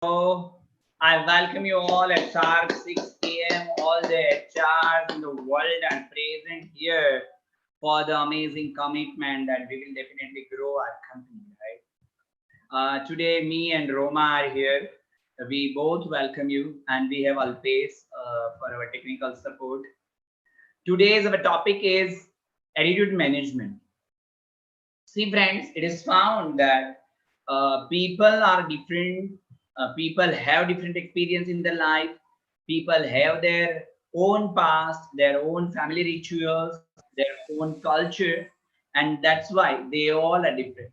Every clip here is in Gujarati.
So I welcome you all at sharp 6 a.m. All the HRs in the world are present here for the amazing commitment that we will definitely grow our company, right? Today, me and Roma are here. We both welcome you, and we have Alpesh for our technical support. Today's our topic is attitude management. See, friends, it is found that people are different. People have different experience in their life. People have their own past, their own family rituals, their own culture, and that's why they all are different.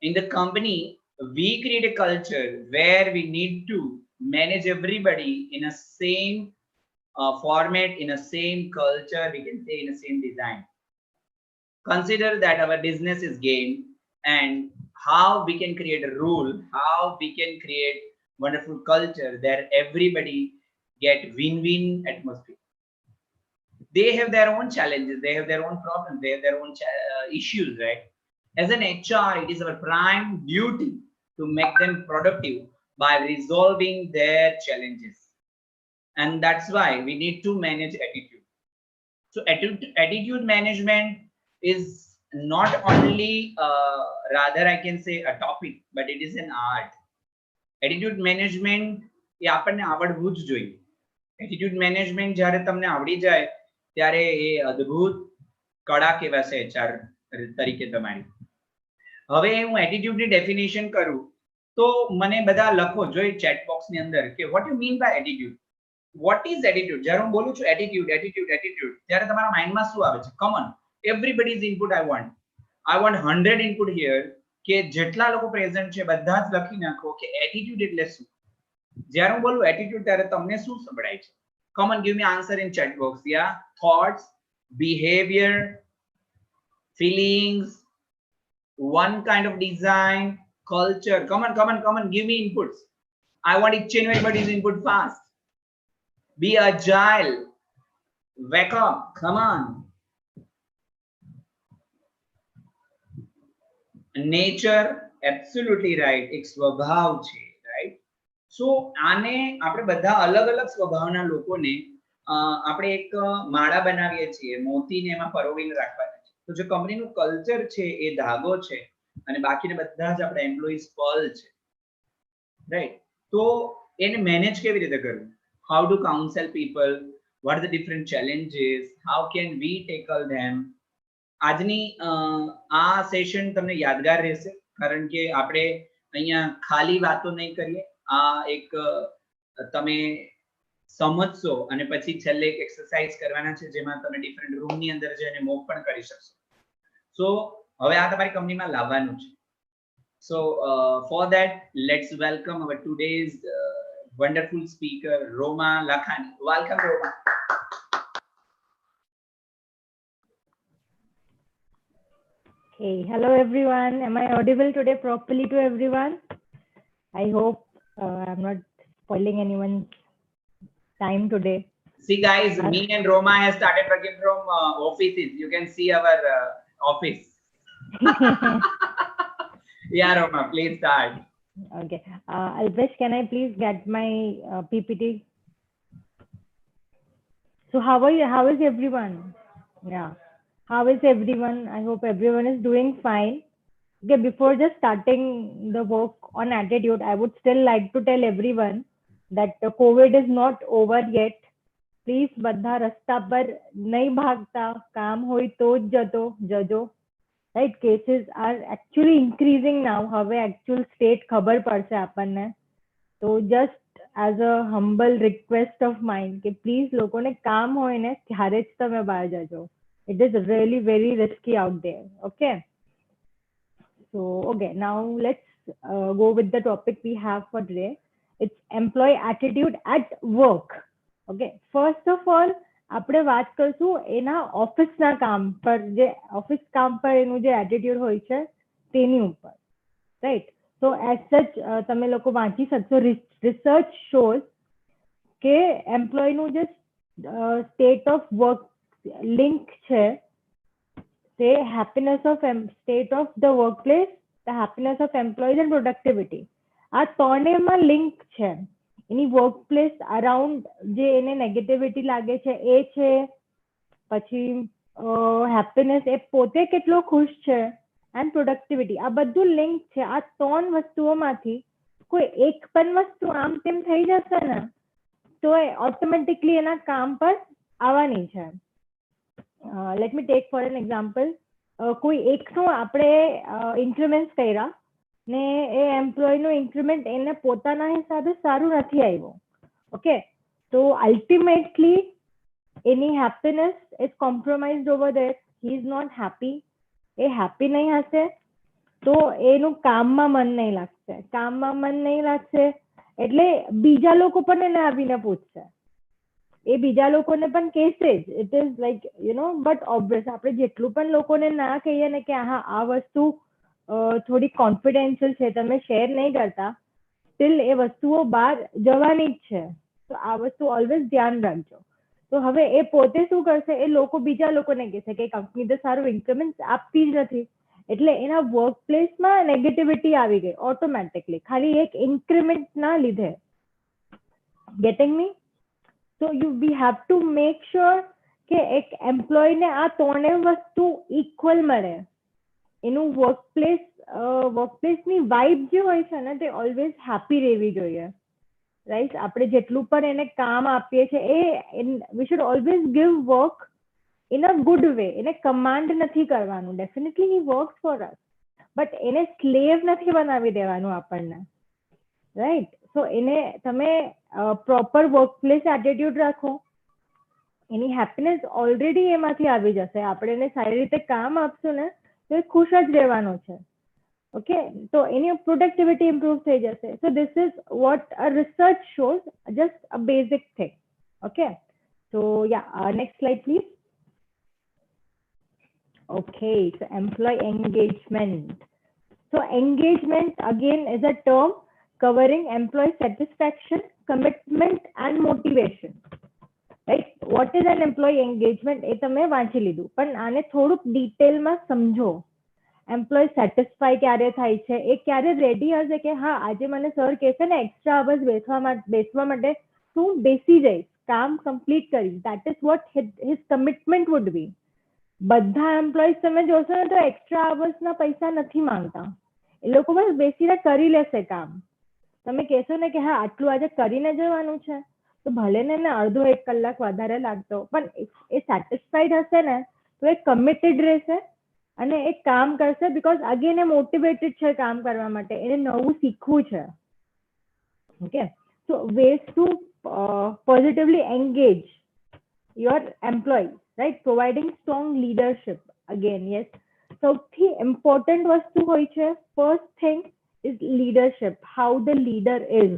In the company, we create a culture where we need to manage everybody in a same format, in a same culture, we can say in a same design. Consider that our business is game and how we can create a rule, how we can create wonderful culture that everybody get win-win atmosphere. They have their own challenges, they have their own problems, they have their own issues, right? As an HR, it is our prime duty to make them productive by resolving their challenges. And that's why we need to manage attitude. So attitude management is not only rather I can say a topic, but it is an art. Attitude management એ આપણને આવડવું જ જોઈએ. એટીટ્યુડ મેનેજમેન્ટ જ્યારે તમને આવડી જાય ત્યારે એ અદ્ભુત કળા કહેવાશે એચઆર તરીકે તમારી. હવે હું એટીટ્યુડની ડેફિનેશન કરું તો મને બધા લખો જોઈ ચેટ બોક્સની અંદર કે what you mean by attitude. What is attitude? જ્યારે હું બોલું છું attitude ત્યારે તમારા માઇન્ડમાં શું આવે છે? Common, everybody's input I want 100 input here કે જેટલા લોકો પ્રેઝન્ટ છે બધા જ લખી નાખો કે attitude એટલે શું. જ્યારે હું બોલું attitude ત્યારે તમને શું સંભળાય છે? Come on, give me answer in chat box. Yeah, thoughts, behavior, feelings, one kind of design, culture. Come on, give me inputs. I want each and everybody's input fast. Be agile. Wake up. Come on. Nature, absolutely right. એક સ્વભાવ છે, right? So આને આપણે બધા અલગ અલગ સ્વભાવના લોકોને આપણે એક માળા બનાવીએ છીએ, મોતીને એમાં પરોવીને રાખવાના છે. તો જે કંપનીનું કલ્ચર છે એ ધાગો છે અને બાકીના બધા જ આપણા એમ્પ્લોઈઝ પલ છે, રાઈટ? તો એને મેનેજ કેવી રીતે કરવું? How to counsel people, what are the different challenges, how can we tackle them. આજની આ સેશન તમને યાદગાર રહેશે કારણ કે આપણે અહીંયા ખાલી વાતો નહીં કરીએ, આ એક તમે સમજશો અને પછી છેલ્લે એક એક્સરસાઇઝ કરવાના છે જેમાં તમે ડિફરન્ટ રૂમની અંદર જઈને મોક પણ કરી શકશો. સો હવે આ તમારી કંપનીમાં લાવવાનું છે. So for that, let's welcome our today's wonderful speaker, Roma Lakhani. Welcome, Roma. Hey, hello everyone. Am I audible today properly to everyone? I hope I'm not spoiling anyone's time today. See guys, me and Roma have started working from offices. You can see our office. Yeah, Roma, please start. Okay. Alpesh, can I please get my PPT? So how are you? How is everyone? Yeah. How is everyone? I hope everyone is doing fine. Okay, before just starting the work on attitude, I would still like to tell everyone that the COVID is not over yet. Please, બધા રસ્તા પર નહીં ભાગતા, કામ હોય તો જ જજો. Right, cases are actually increasing now. હવે actual state ખબર પડશે આપણને. So just as a humble request of mine કે please લોકોને કામ હોય ને ત્યારે જ તમે બહાર જજો. It is really very risky out there. Okay. So, okay, now let's go with the topic we have for today. It's employee attitude at work. Okay. First of all, આપણે વાત કરશું એના ઓફિસના કામ પર, જે ઓફિસ કામ પર એનું જે એટીટ્યુડ હોય છે તેની ઉપર, રાઈટ? So as such તમે લોકો વાંચી શકશો, રિસર્ચ શોઝ કે એમ્પ્લોયનું જે સ્ટેટ ઓફ વર્ક link છે, say happiness of state of the workplace, the happiness of employees and productivity. આ ત્રણેયમાં લિંક છે. એની વર્ક પ્લેસ અરાઉન્ડ જે એને નેગેટિવિટી લાગે છે એ છે, પછી હેપીનેસ, એ પોતે કેટલો ખુશ છે, એન્ડ પ્રોડક્ટિવિટી, આ બધું લિંક છે. આ ત્રણ વસ્તુઓમાંથી કોઈ એક પણ વસ્તુ આમ તેમ થઈ જશે ને તો એ ઓટોમેટિકલી એના કામ પર આવવાની છે. Let me take for an example, કોઈ એકનું આપણે ઇન્ક્રીમેન્ટ કર્યા ને એ એમ્પ્લોયનું ઇન્ક્રીમેન્ટ એને પોતાના હિસાબે સારું નથી આવ્યું, ઓકે, તો અલ્ટિમેટલી એની happiness is compromised over that. He is not happy. એ હેપી નહીં હશે તો એનું કામમાં મન નહીં લાગશે. કામમાં મન નહીં લાગશે એટલે બીજા લોકો પણ એને આવીને પૂછશે, એ બીજા લોકોને પણ કહેશે જ. It is like but obvious આપણે જેટલું પણ લોકોને ના કહીએ ને કે હા આ વસ્તુ થોડી કોન્ફિડેન્શિયલ છે, તમે શેર નહીં કરતા, સ્ટીલ એ વસ્તુઓ બહાર જવાની જ છે. તો આ વસ્તુ ઓલવેઝ ધ્યાન રાખજો. તો હવે એ પોતે શું કરશે, એ લોકો બીજા લોકોને કહેશે કે કંપની તો સારું ઇન્ક્રીમેન્ટ આપતી જ નથી, એટલે એના વર્ક પ્લેસમાં નેગેટિવિટી આવી ગઈ ઓટોમેટિકલી, ખાલી એક ઇન્ક્રીમેન્ટ ના લીધે. Getting me? So we have to make sure કે એક એમ્પ્લોયને આ ત્રણેય વસ્તુ ઇક્વલ મળે. એનું વર્કપ્લેસની વાઇબ જે હોય છે ને તે ઓલવેઝ હેપી રહેવી જોઈએ, રાઈટ? આપણે જેટલું પણ એને કામ આપીએ છીએ એ we should always give work in a good way. એને કમાન્ડ નથી કરવાનું. Definitely he works for us, but એને સ્લેવ નથી બનાવી દેવાનું આપણને, રાઈટ? સો એને તમે પ્રોપર વર્કપ્લેસ એટીટ્યુડ રાખો, એની હેપીનેસ ઓલરેડી એમાંથી આવી જશે. આપણે એને સારી રીતે કામ આપશું ને તો એ ખુશ જ રહેવાનો છે, ઓકે? તો એની પ્રોડક્ટિવિટી ઇમ્પ્રુવ થઈ જશે. So this is what a research shows, just a basic thing, okay? So yeah, next slide please. Okay, so employee engagement. So engagement again is a term covering employee satisfaction, commitment and motivation. Right? What is an employee engagement? એ તમે વાંચી લીધું, પણ આને થોડુંક ડિટેલમાં સમજો. એમ્પ્લોય સેટિસ્ફાય ક્યારે થાય છે, એ ક્યારે રેડી હશે કે હા આજે મને સર કહેશે ને એક્સ્ટ્રા અવર્સ બેસવા માટે તો હું બેસી જઈશ, કામ કમ્પ્લીટ કરીશ. That is vote his commitment would be. બધા એમ્પ્લોઈઝ તમે જોશો ને તો એક્સ્ટ્રા અવર્સના પૈસા નથી માંગતા. એ લોકો બસ બેસીને કરી લેશે કામ. તમે કહેશો ને કે હા આટલું આજે કરીને જવાનું છે તો ભલે ને અડધો એક કલાક વધારે લાગતો, પણ એ સેટિસ્ફાઈડ હશે ને તો એ કમિટેડ રહેશે અને એ કામ કરશે. બીકોઝ અગેન એ મોટિવેટેડ છે કામ કરવા માટે, એને નવું શીખવું છે, okay? So ways to positively engage your employees, right? Providing strong leadership. Again, yes, સૌથી important વસ્તુ હોય છે, first thing is leadership, how the leader is.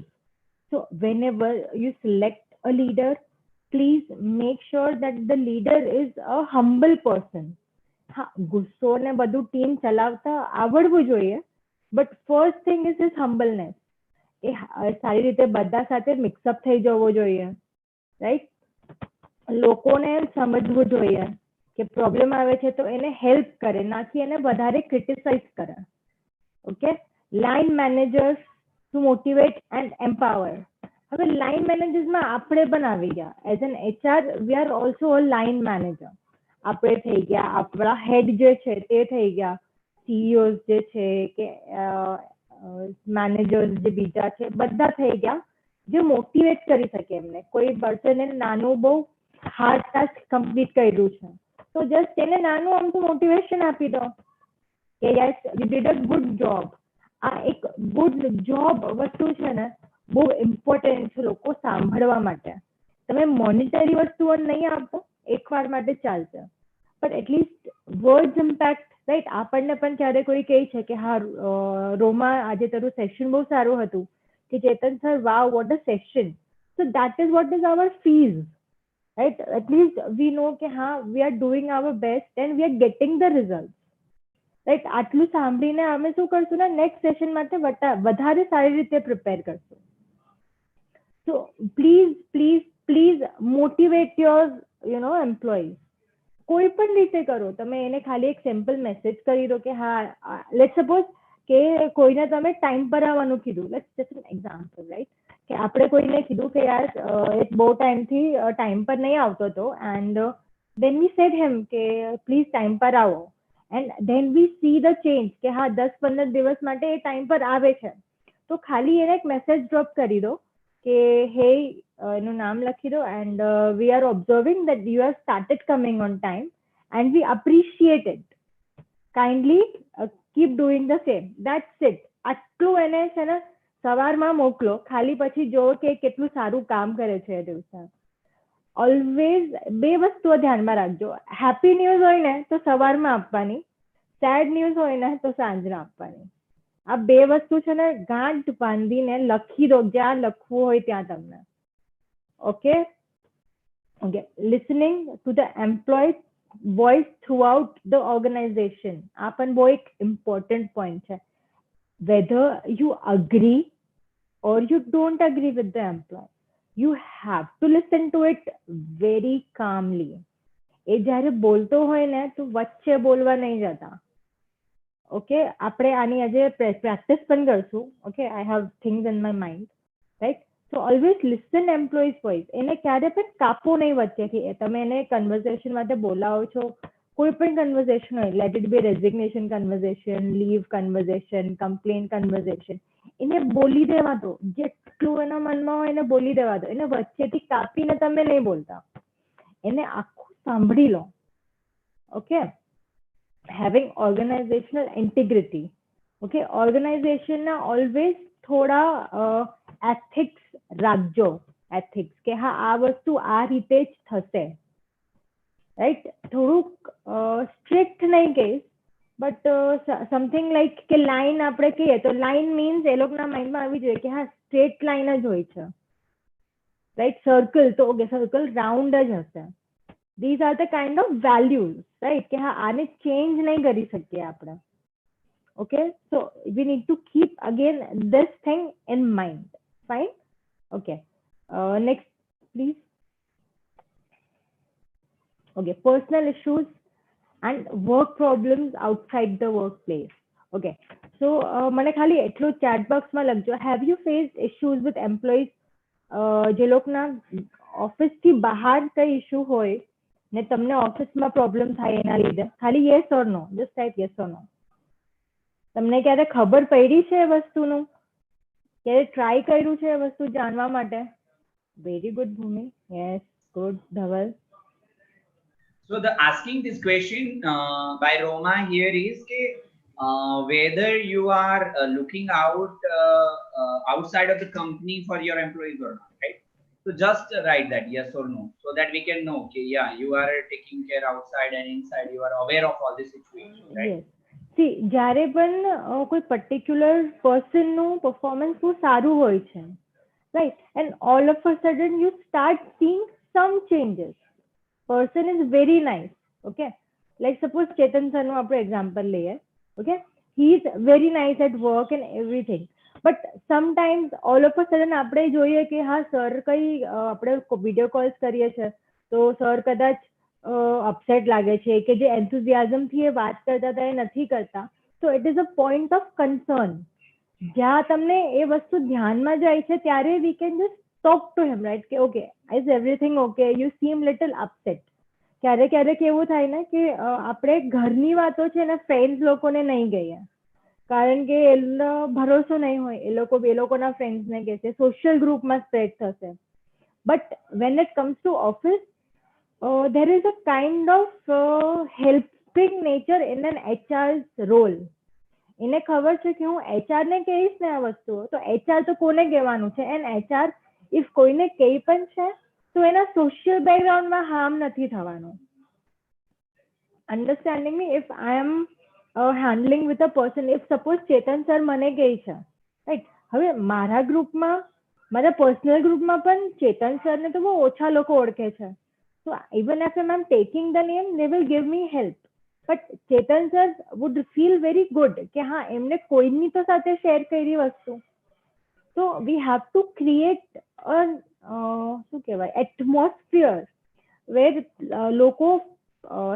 So whenever you select a leader, please make sure that the leader is a humble person. હા, ગુસ્સો ને બધું ટીમ ચલાવતા આવડવું જોઈએ, but first thing is his humbleness. એ સારી રીતે બધા સાથે મિક્સઅપ થઈ જવો જોઈએ, રાઈટ? લોકોને સમજવું જોઈએ કે પ્રોબ્લેમ આવે છે તો એને હેલ્પ કરે, નાથી એને વધારે ક્રિટિસાઇઝ કરે, okay? Line managers to motivate and empower. હવે લાઇન મેનેજર્સમાં આપણે પણ આવી ગયા. As an HR we are also a line manager. આપણે થઈ ગયા, આપણા હેડ જે છે તે થઈ ગયા, CEOs જે છે કે મેનેજર્સ જે બીજા છે બધા થઈ ગયા, જે મોટિવેટ કરી શકે એમને. કોઈ પર્સને નાનું બહુ હાર્ડ ટાસ્ક કમ્પ્લીટ કર્યું છે તો જસ્ટ એને નાનું આમતું મોટિવેશન આપી દો કે yes you did a good job. આ એક ગુડ જોબ વસ્તુ છે ને બહુ ઇમ્પોર્ટન્ટ છે લોકો સાંભળવા માટે. તમે મોનિટરી વસ્તુઓ નહીં આપો, એકવાર માટે ચાલશે, પણ એટલીસ્ટ વર્ડ્સ ઇમ્પેક્ટ, રાઈટ? આપણને પણ ક્યારે કોઈ કહે છે કે હા રોમા આજે તારું સેશન બહુ સારું હતું, કે Chetan sir wow what a session. So that is what is our fees, right? At least we know કે હા we are doing our best and we are getting the results, right? આટલું સાંભળીને અમે શું કરશું ને નેક્સ્ટ સેશન માટે વધારે સારી રીતે પ્રિપેર કરશું. So please motivate your employees. કોઈ પણ રીતે કરો તમે. એને ખાલી એક સિમ્પલ મેસેજ કરી દો કે હા લેટ્સ સપોઝ કે કોઈને તમે ટાઈમ પર આવવાનું કીધું, let's just an example, right, કે આપણે કોઈને કીધું કે યાર એ બહુ ટાઈમથી ટાઈમ પર નહીં આવતો હતો, and then we said him કે પ્લીઝ ટાઈમ પર આવો, and then we see the change કે હા 10-15 દિવસ માટે એ ટાઈમ પર આવે છે. તો ખાલી એને એક મેસેજ ડ્રોપ કરી દો કે હે, એનું નામ લખી દો, and we are observing that you have started coming on time and we appreciate it, kindly keep doing the same, that's it. આટલું એને છે ને સવારમાં મોકલો, ખાલી પછી જો કે કેટલું સારું કામ કરે છે એ દિવસે. ઓલવેઝ બે વસ્તુઓ ધ્યાનમાં રાખજો, હેપી ન્યૂઝ હોય ને તો સવારમાં આપવાની, સેડ ન્યૂઝ હોય ને તો સાંજના આપવાની. આ બે વસ્તુ છે ને ગાંઠ બાંધીને લખી દો, જ્યાં લખવું હોય ત્યાં તમને. Okay okay, listening to the employee voice throughout the organization, આ પણ બહુ એક ઇમ્પોર્ટન્ટ પોઈન્ટ છે. whether you agree or you don't agree with the employee, you have to listen to it very calmly. એ જ્યારે બોલતો હોય ને તો વચ્ચે બોલવા નહીં જતા. ઓકે, આપણે આની આજે પ્રેક્ટિસ પણ કરશું. Okay, I have things in my mind, right. So always listen employees voice, એને ક્યારે પણ કાપો નહીં વચ્ચેથી. તમે એને કન્વર્સેશન માટે બોલાવો છો, કોઈ પણ કન્વર્સેશન હોય, let it be resignation conversation, leave conversation, complain conversation, એને બોલી દેવા દો, જેટલું એના મનમાં હોય એને બોલી દેવા દો. એને વચ્ચેથી કાપીને તમે નહીં બોલતા, એને આખું સાંભળી લો. Okay, having organisational integrity. Okay, ઓર્ગેનાઇઝેશનના ઓલવેઝ થોડા એથિક્સ રાખજો, એથિક્સ કે હા આ વસ્તુ આ રીતે જ થશે, રાઈટ. થોડુંક સ્ટ્રિક્ટ નહીં કહીશ, બટ સમથિંગ લાઈક કે લાઈન આપણે કહીએ તો લાઈન મીન્સ એ લોકોના માઇન્ડમાં આવી જોઈએ કે હા સ્ટ્રેટ લાઈન જ હોય છે, રાઈટ. સર્કલ તો ઓકે, સર્કલ રાઉન્ડ જ હશે. These are the kind of values, right, કે હા આને ચેન્જ નહીં કરી શકીએ આપણે. Okay, so we need to keep again this thing in mind. Fine. Okay, next please. Okay, personal issues and work problems outside the workplace. Okay, so મને ખાલી એટલું chat box માં લખજો, have you faced issues with employees જે લોકોના ઓફિસ થી બહાર કઈ ઇશ્યુ હોય ને તમને ઓફિસમાં પ્રોબ્લેમ થાય એના લીધે? ખાલી yes or no, just type yes or no. તમને ક્યારે ખબર પડી છે એ વસ્તુનું? ક્યારે ટ્રાય કર્યું છે એ વસ્તુ જાણવા માટે? Very good Bhoomi, yes, good Dhaval. So the asking this question by Roma here is whether you are looking outside of the company for your employees or not, right? So just write that yes or no, so that we can know, okay, yeah, you are taking care outside and inside, you are aware of all this situation, right? Yes. See, જ્યારે પણ કોઈ પર્ટિક્યુલર પર્સનનું પરફોર્મન્સ બહુ સારું હોય છે, right, and all of a sudden you start seeing some changes. person is very nice. Okay, like suppose Chetan sir નું આપણે એક્ઝામ્પલ લઈએ. Okay, he is very nice at work and everything, but sometimes all of a sudden આપણે જોઈએ કે હા સર કઈ આપણે વિડીયો કોલ્સ કરીએ છીએ તો સર કદાચ અપસેટ લાગે છે કે જે એન્થુઝિયાઝમ થી એ વાત કરતા હતા એ નથી કરતા. તો it is a point of concern. જ્યાં તમને એ વસ્તુ ધ્યાનમાં જાય છે ત્યારે we can just talk to him, right, કે okay, is everything okay, you seem little upset. ક્યારેક એવું થાય ને કે આપણે ઘરની વાતો છે ને ફ્રેન્ડ્સ લોકોને નહીં કહીએ, કારણ કે એનો ભરોસો નહીં હોય, એ લોકોના ફ્રેન્ડ્સને કહેશે, સોશિયલ ગ્રુપમાં સ્પ્રેડ થશે. But when it comes to office, there is a kind of helping nature in an HR's role. એને ખબર છે કે હું HR ને કહીશ ને આ વસ્તુઓ તો HR તો કોને કહેવાનું છે, એન્ડ HR ઇફ કોઈને કહી પણ છે તો એના સોશિયલ બેકગ્રાઉન્ડમાં હાર્મ નથી થવાનું. Understanding me? If I am handling with a person, if suppose Chetan sir મને કહી છે, રાઈટ, હવે મારા ગ્રુપમાં, મારા પર્સનલ ગ્રુપમાં પણ ચેતન સરને તો બહુ ઓછા લોકો ઓળખે છે. So even if I'm taking the name, they will give me help. But Chetan sir would feel very good કે હા એમને કોઈની તો સાથે શેર કરી વસ્તુ. So we have to create a શું કહેવાય એટમોસ્ફિયર where લોકો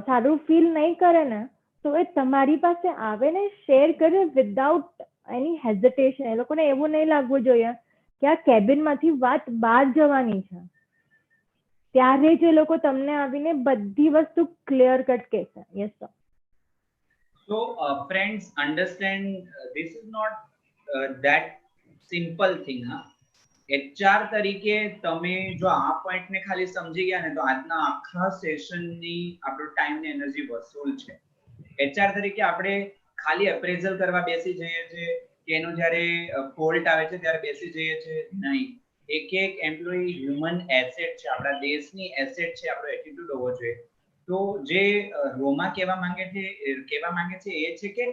સારું ફીલ નહીં કરે ને તો તો એ તમારી પાસે આવે ને શેર કરે વિધાઉટ એની હેઝિટેશન. એ લોકોને એવું નહીં લાગવું જોઈએ કે આ કેબિનમાંથી વાત બહાર જવાની છે. ત્યારે જ એ લોકો તમને આવીને બધી વસ્તુ ક્લિયર કટ કહેશે. Yes sir. So, friends, understand this is not that simple thing. HR તરીકે તમે જો આ પોઈન્ટ ને ખાલી સમજી ગયા ને તો આજના આખા સેશનની આપણો ટાઈમ ને એનર્જી વસૂલ છે. HR તરીકે આપણે ખાલી અપ્રેઝલ કરવા બેસી જઈએ છીએ કે એનો જ્યારે ફોલ્ટ આવે છે ત્યારે બેસી જઈએ છીએ નહીં. એક એક એમ્પ્લોયી હ્યુમન એસેટ છે, આપણા દેશની એસેટ છે, આપણો એટીટ્યુડ હોવો જોઈએ. તો જે રોમા કહેવા માંગે છે એ છે કે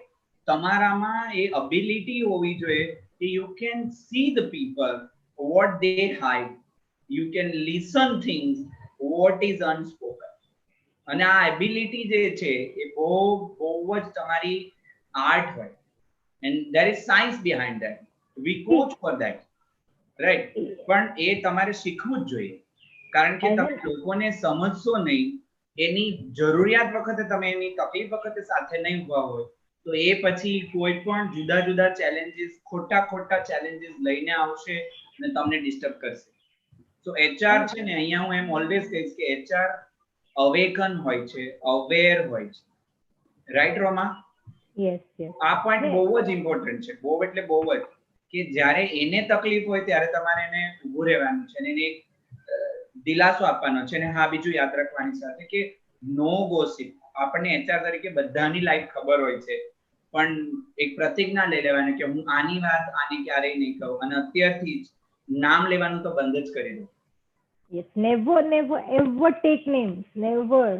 તમારામાં એ અબિલિટી હોવી જોઈએ કે you can see the people what they hide, you can listen things what is unspoken. અને આ એબિલિટી જે છે એ બહુ જ તમારી આર્ટ હોય, and there is science behind that, we coach for that, right? પણ એ તમારે શીખવું જ જોઈએ, કારણ કે તમે લોકોને સમજશો નહીં, એની જરૂરિયાત વખતે તમે એની તકલીફ વખતે સાથે નહીં ઉભા હોય તો એ પછી કોઈ પણ જુદા જુદા ચેલેન્જીસ, ખોટા ચેલેન્જીસ લઈને આવશે અને તમને ડિસ્ટર્બ કરશે. તો એચઆર છે ને, અહીંયા હું એમ ઓલવેઝ કહીશ કે એચઆર અવેકન હોય છે, અવેર હોય છે, રાઈટ રોમા? Yes yes. આ પોઈન્ટ બહુ જ ઇમ્પોર્ટન્ટ છે, બહુ એટલે બહુ જ, કે જ્યારે એને તકલીફ હોય ત્યારે તમારે એને ઊભું રહેવાનું છે, એને દિલાસો આપવાનો છે. અને હા, બીજું યાદ રાખવાની સાથે કે નો ગોસિપ. આપણને એચઆર તરીકે બધાની લાઈફ ખબર હોય છે, પણ એક પ્રતિજ્ઞા લઈ લેવાની કે હું આની વાત આની ક્યારેય નહીં કહું, અને અત્યારથી જ નામ લેવાનું તો બંધ જ કરી દો. Yes, never ever take names, never.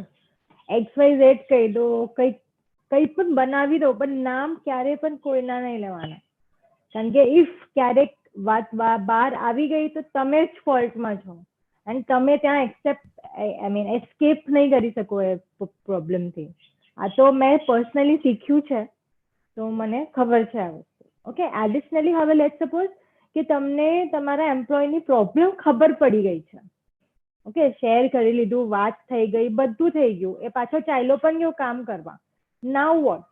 XYZ કહી દો, કઈ પણ બનાવી દો, પણ નામ ક્યારે પણ કોઈના નહીં લેવાના. કારણ કે ઇફ ક્યારેક વાત બહાર આવી ગઈ તો તમે જ ફોલ્ટમાં છો, અને તમે ત્યાં એસ્કેપ નહીં કરી શકો એ પ્રોબ્લેમથી. આ તો મેં પર્સનલી શીખ્યું છે, તો મને ખબર છે આ વસ્તુ. ઓકે, એડિશનલી હવે લેટ્સ સપોઝ કે તમને તમારા એમ્પ્લોયની પ્રોબ્લેમ ખબર પડી ગઈ છે. ઓકે, શેર કરી લીધું, વાત થઈ ગઈ, બધું થઈ ગયું, એ પાછો ચાલ્યો પણ ગયો કામ કરવા. નાઉ વોટ?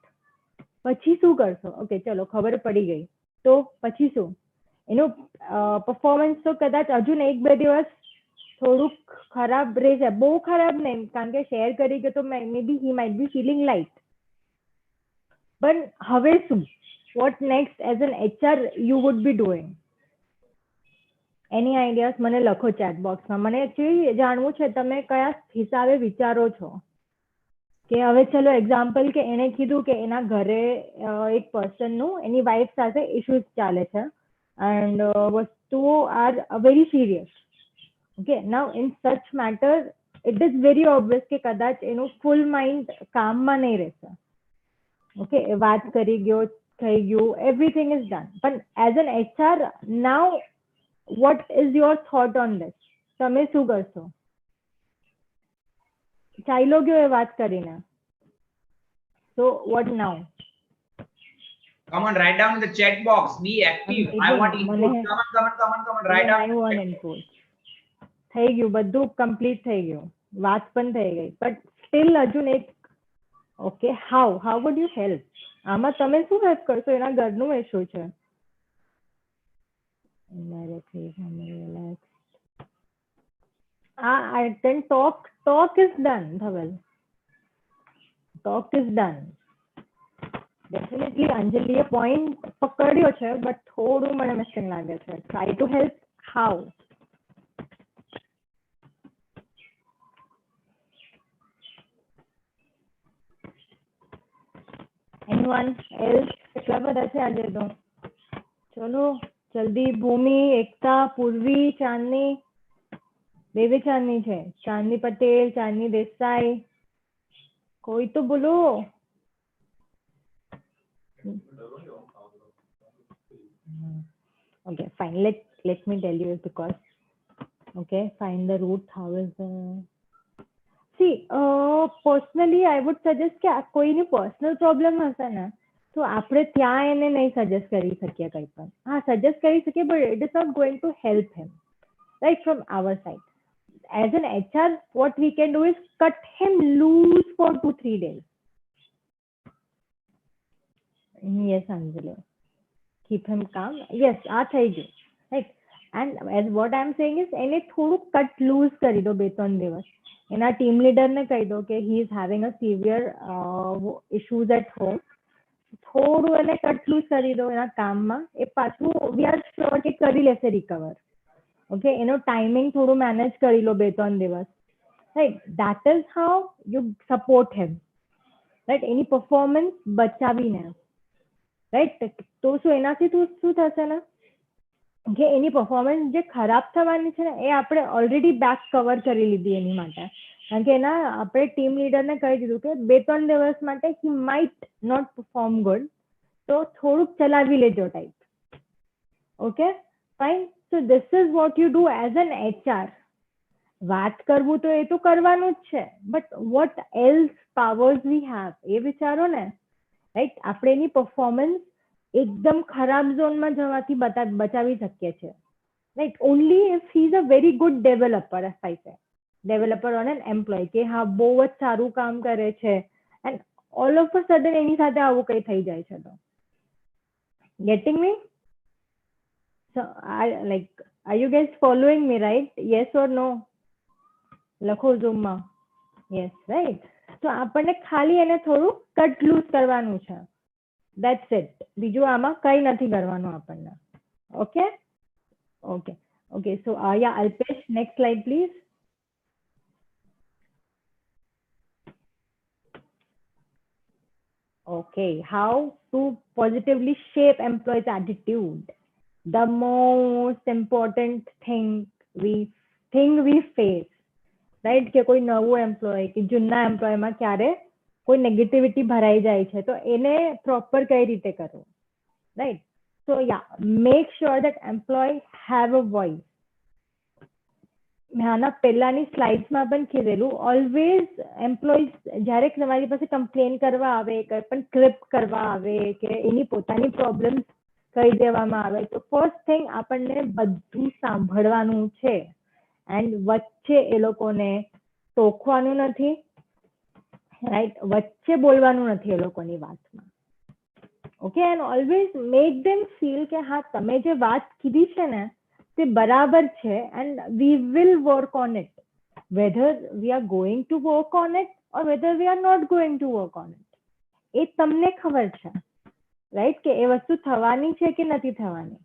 પછી શું કરશો? ઓકે, ચલો ખબર પડી ગઈ, તો પછી શું? એનું પરફોર્મન્સ તો કદાચ હજુ ને 1-2 દિવસ થોડુંક ખરાબ રહેશે, બહુ ખરાબ નહીં, કારણ કે શેર કરી ગયો તો maybe he might be feeling light. પણ હવે શું? What next as an HR you would be doing? Any ideas મને લખો ચેટ બોક્સમાં. મને એકચ્યુઅલી જાણવું છે તમે કયા હિસાબે વિચારો છો. કે હવે ચલો એક્ઝામ્પલ કે એને કીધું કે એના ઘરે એક પર્સનનું એની વાઇફ સાથે ઇશ્યુઝ ચાલે છે, એન્ડ વસ્તુઓ are very serious. Okay, now in such matter it is very obvious કે કદાચ એનું ફૂલ માઇન્ડ કામમાં નહીં રહેશે. ઓકે, વાત કરી ગયો, થઈ ગયું, એવરીથિંગ ઇઝ ડન, પણ as an HR now what is your thought on this? તમે શું કરશો? ચાલ્યો ગયો એ વાત કરીને, so what now? Come on, write down in the chat box, be active. I want input. Come on, write down. I want input. થઈ ગયું, બધું કમ્પ્લીટ થઈ ગયું, વાત પણ થઈ ગઈ, બટ સ્ટીલ હજુ એક okay, how would you help? આમાં તમે શું હેલ્પ કરશો? એના ઘરનું ઇશ્યુ છે. Then talk is done, Dhaval. Talk is done. Definitely અંજલિએ પોઈન્ટ પકડ્યો છે, બટ થોડું મને મિસિંગ લાગે છે. Try to help. How? Anyone else? કેટલા બધા છે આજે તો? ચલો જલ્દી. ભૂમિ, એકતા, પૂર્વી, ચાંદની, બે ચાંદની છે, ચાંદની પટેલ, ચાંદની દેસાઈ, કોઈ તો બોલો. Okay, fine. Let me tell you because okay, find the root. How is the see? Personally, I would suggest કે કોઈની personal problem હશે ને તો આપણે ત્યાં એને નહીં સજેસ્ટ કરી શકીએ કંઈ પણ. હા, સજેસ્ટ કરી શકીએ, but it is not going to help him, right? From our side, as an HR, what we can do is cut him loose for 2-3 days. Yes, Anjali. Keep him calm. Yes, આ થઈ ગયું. Right. And as what I'm saying is, એને થોડું કટ લૂઝ કરી દો 2-3 દિવસ. એના ટીમ લીડરને કહી દો કે he is having a severe issues at home. થોડું એને કટ લૂઝ કરી દો એના કામમાં. એ પાછું we are sure કે કરી લેશે recover. Okay, એનો ટાઈમિંગ થોડું મેનેજ કરી લો 2-3 દિવસ. Right. That is how you support him. Right. એની performance બચાવીને. રાઈટ તો શું એનાથી શું થશે ને કે એની પરફોર્મન્સ જે ખરાબ થવાની છે ને એ આપણે ઓલરેડી બેક કવર કરી લીધી એની માટે કારણ કે એના આપણે ટીમ લીડરને કહી દીધું કે 2-3 દિવસ માટે he might not perform good તો થોડુંક ચલાવી લેજો type okay fine so this is what you do as an HR વાત કરવું તો એ તો કરવાનું જ છે but what else powers we have એ વિચારો ને રાઈટ આપણે એની પરફોર્મન્સ એકદમ ખરાબ ઝોનમાં જવાથી બચાવી શકીએ છીએ right only if he is a very good developer F I સે ડેવલપર ઓન એન એમ્પ્લોય કે હા બહુ જ સારું કામ કરે છે and all of a sudden એની સાથે આવું કંઈ થઈ જાય છે તો getting me so like are you guess following me right yes or no લખો ઝૂમમાં યસ રાઈટ તો આપણને ખાલી એને થોડું કટ લૂઝ કરવાનું છે That's it. બીજું આમાં કઈ નથી કરવાનું આપણને. Okay? Okay. Okay. So, yeah, Alpesh, next slide, please. Okay. How to positively shape employees' attitude. The most important thing we face. Right? કે કોઈ નવું એમ્પ્લોય કે જૂના એમ્પ્લોયમાં ક્યારે કોઈ નેગેટિવિટી ભરાઈ જાય છે તો એને પ્રોપર કઈ રીતે કરવું right so yeah make sure that employee have a voice મેં આના પહેલાની સ્લાઇડ્સમાં પણ કીધેલું ઓલવેઝ એમ્પ્લોઈઝ જ્યારે તમારી પાસે કમ્પ્લેન કરવા આવે કંઈ પણ ક્લિપ કરવા આવે કે એની પોતાની પ્રોબ્લેમ્સ કહી દેવામાં આવે તો ફર્સ્ટ થિંગ આપણને બધું સાંભળવાનું છે એન્ડ વચ્ચે એ લોકોને ટોકવાનું નથી રાઈટ વચ્ચે બોલવાનું નથી એ લોકોની વાતમાં okay and always make them feel કે હા તમે જે વાત કીધી છે ને તે બરાબર છે and we will work on it whether we are going to work on it or whether we are not going to work on it એ તમને ખબર છે રાઈટ કે એ વસ્તુ થવાની છે કે નથી થવાની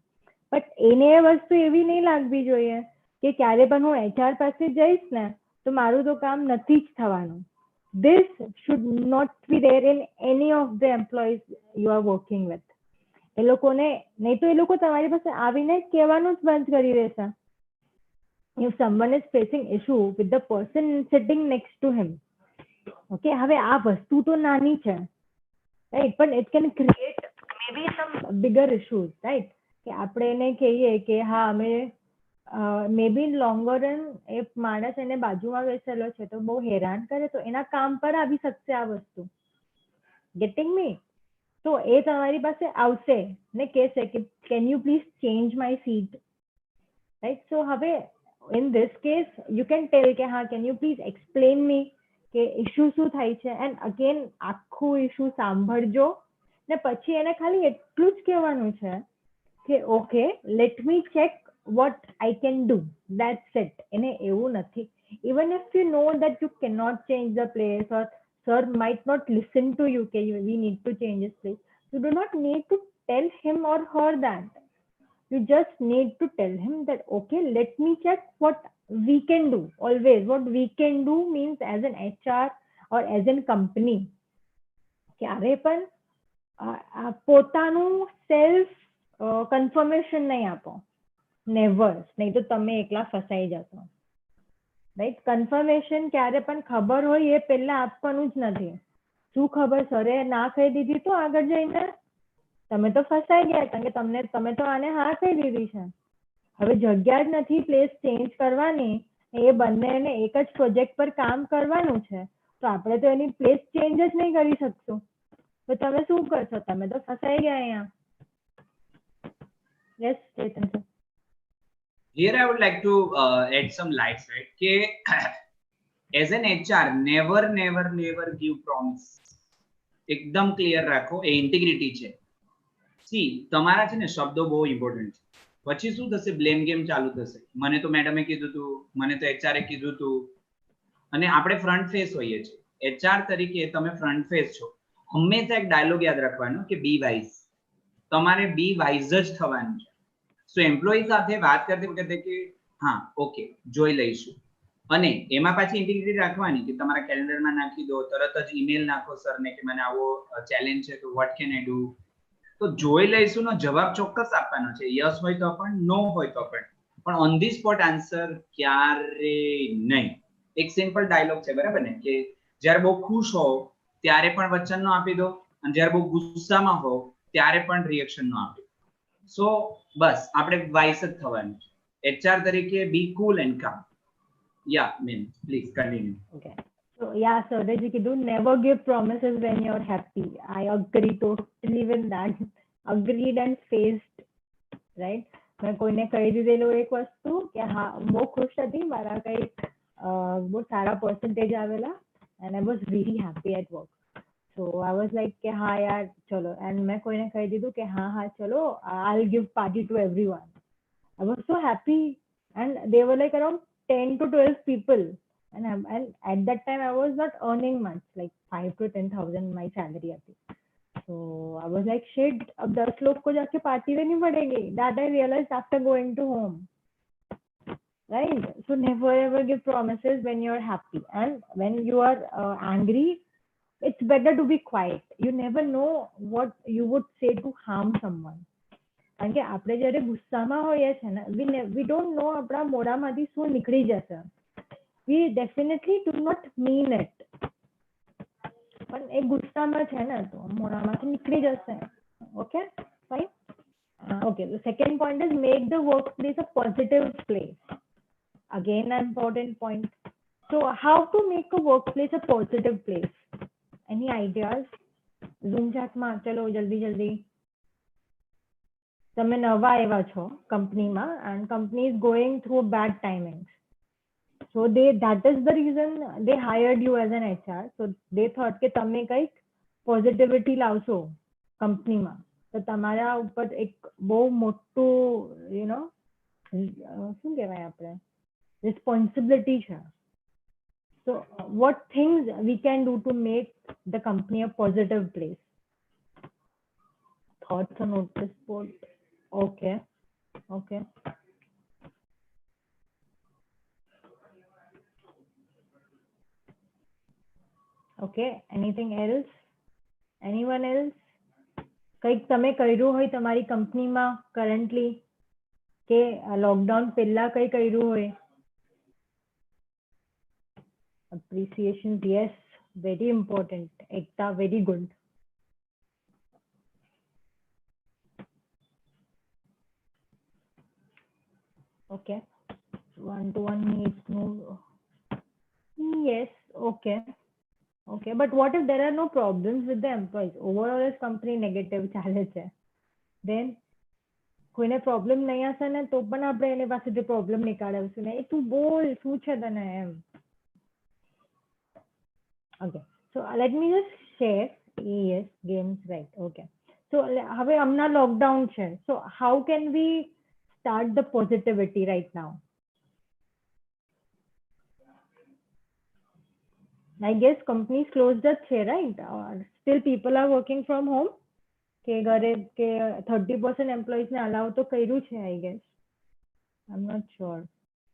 બટ એને એ વસ્તુ એવી નહીં લાગવી જોઈએ કે ક્યારે પણ હું HR પાસે જઈશ ને તો મારું તો કામ નથી જ થવાનું this should not be there in any of the employees you are working with એ લોકોને નહીં તો એ લોકો તમારી પાસે આવીને કહેવાનું જ બંધ કરી દેશે if someone is facing issue with the person sitting next to him okay હવે આ વસ્તુ તો નાની છે right but it can create maybe some bigger issues right કે આપણે એને કહીએ કે હા અમે મે બી લોંગર રન એ માણસ એને બાજુમાં બેસેલો છે તો બહુ હેરાન કરે તો એના કામ પર આવી શકશે આ વસ્તુ ગેટિંગ મી તો એ તમારી પાસે આવશે ને કહેશે કે can you please change my seat right so હવે in this case you can tell કે હા can you please explain me કે ઇશ્યુ શું થાય છે એન્ડ અગેન આખું ઇશ્યુ સાંભળજો ને પછી એને ખાલી એટલું જ કહેવાનું છે કે okay let me check what I can do. That's it. એને એવું નથી. Even if you know that you cannot change the place or sir might not listen to you, okay, we need to change this place. You do not need to tell him or her that. You just need to tell him that, okay, let me check what we can do. Always, what we can do means as an HR or as a company. ક્યારે પણ પોતાનું સેલ્ફ કન્ફર્મેશન નહીં આપો નેવર નહીં તો તમે એકલા ફસાઈ જશો રાઈટ કન્ફર્મેશન ક્યારે પણ ખબર હોય એ પહેલા આપવાનું જ નથી શું ખબર સરે ના કહી દીધી તો આગળ જઈને તમે તો ફસાઈ ગયા કારણ કે તમે તો આને હા કહી દીધી છે હવે જગ્યા જ નથી પ્લેસ ચેન્જ કરવાની એ બંનેને એક જ પ્રોજેક્ટ પર કામ કરવાનું છે તો આપણે તો એની પ્લેસ ચેન્જ જ નહીં કરી શકશું તો તમે શું કરશો તમે તો ફસાઈ ગયા અહીંયા yes Chetan sir Here I would like to add some lights, right? કે as an HR, never give promise. એકદમ ક્લિયર રાખો એ ઇન્ટિગ્રિટી છે સી તમારા છે ને શબ્દો બહુ ઇમ્પોર્ટન્ટ છે. પછી શું થશે, બ્લેમ ગેમ ચાલુ થશે. મને તો મેડમે કીધું હતું, મને તો એચઆરએ કીધું હતું. અને આપણે ફ્રન્ટ ફેસ હોઈએ છીએ. એચઆર તરીકે તમે ફ્રન્ટ ફેસ છો. હંમેશા એક ડાયલોગ યાદ રાખવાનો કે બી વાઇઝ. તમારે બી વાઇઝ જ થવાનું છે. સો એમ્પ્લોયી સાથે વાત કરતી વખતે કે હા ઓકે જોઈ લઈશું, અને એમાં પાછી ઇન્ટિગ્રિટી રાખવાની કે તમારા કેલેન્ડરમાં નાખી દો, તરત જ ઈમેલ નાખો સરને કે મને આવો ચેલેન્જ છે તો વોટ કેન આઈ ડુ. તો જોઈ લઈશું નો જવાબ ચોક્કસ આપવાનો છે. યસ હોય તો પણ, નો હોય તો પણ ઓન ધી સ્પોટ આન્સર ક્યારે નહીં. એક સિમ્પલ ડાયલોગ છે બરાબર ને, કે જ્યારે બહુ ખુશ હો ત્યારે પણ વચન નો આપી દો, અને જ્યારે બહુ ગુસ્સામાં હો ત્યારે પણ રિએક્શન નો આપી દો. સો બસ આપણે વાઇસ જ થવાનું છે. એચઆર તરીકે બી cool and calm. Yeah man please continue. Okay. So yeah, so as you do, never give promises when you're happy. I agree totally with that. Agreed and faced, right? મેં કોઈને કહી દીધેલું એક વસ્તુ કે હા બહુ ખુશ હતી, મારા કઈ બહુ સારા પર્સન્ટેજ આવેલા, and I was really happy at work. So I was like કે હા યાર ચલો, and મેં કોઈને કહી દીધું કે હા હા ચલો, I'll give party to everyone. I was so happy, and they were like around 10 to 12 people. And at that time I was not earning much, like 5 to 10,000 my salary હતી. So I was like shit, अब 10 लोग को जाके पार्टी देनी पड़ेगी. That I realized after going to home, right? So never ever give promises when you're happy, and when you are angry, it's better to be quiet. You never know what you would say to harm someone. કારણ કે આપણે જ્યારે ગુસ્સામાં હોઈએ છે ને, we don't know આપણા મોઢામાંથી શું નીકળી જશે. We definitely do not mean it. પણ એ ગુસ્સામાં છે ને તો મોઢામાંથી નીકળી જશે. Okay, fine. Okay, the second point is make the workplace a positive place. Again, an important point. So how to make a workplace a positive place? Any ideas? Zoom chat માં ચલો જલ્દી જલ્દી. તમે નવા આવ્યા છો કંપનીમાં, and company is going through bad timings. So that is the reason they hired you as an HR. So they thought કે તમે કંઈક positivity લાવશો કંપનીમાં, તો તમારા ઉપર એક બહુ મોટું શું કહેવાય આપણે responsibility છે. So what things we can do to make the company a positive place? Thoughts on notice board. Okay. Okay, anything else? Anyone else? કંઈક તમે કર્યું હોય તમારી કંપનીમાં કરન્ટલી, કે લોકડાઉન પહેલા કંઈ કર્યું હોય? Appreciation, yes, very important. Ekta, very good. Okay, one-to-one needs no. Yes, okay, but what if there are no problems with the employees? Overall as company negative ચાલે છે, then કોઈને પ્રોબ્લેમ નહીં હશે ને તો પણ આપણે એની પાસેથી પ્રોબ્લેમ નીકાળીશું ને, એ તું બોલ શું છે તને એમ. Okay, so let me just share. Yes, games, right? Okay, so હવે હમણાં લોકડાઉન છે, so how can we start the positivity right now? I guess companies closed જ છે, right? Still people are working from home. કે ઘરે કે 30% એમ્પ્લોઈઝ ને અલાઉ તો કર્યું છે, I guess. I'm not sure.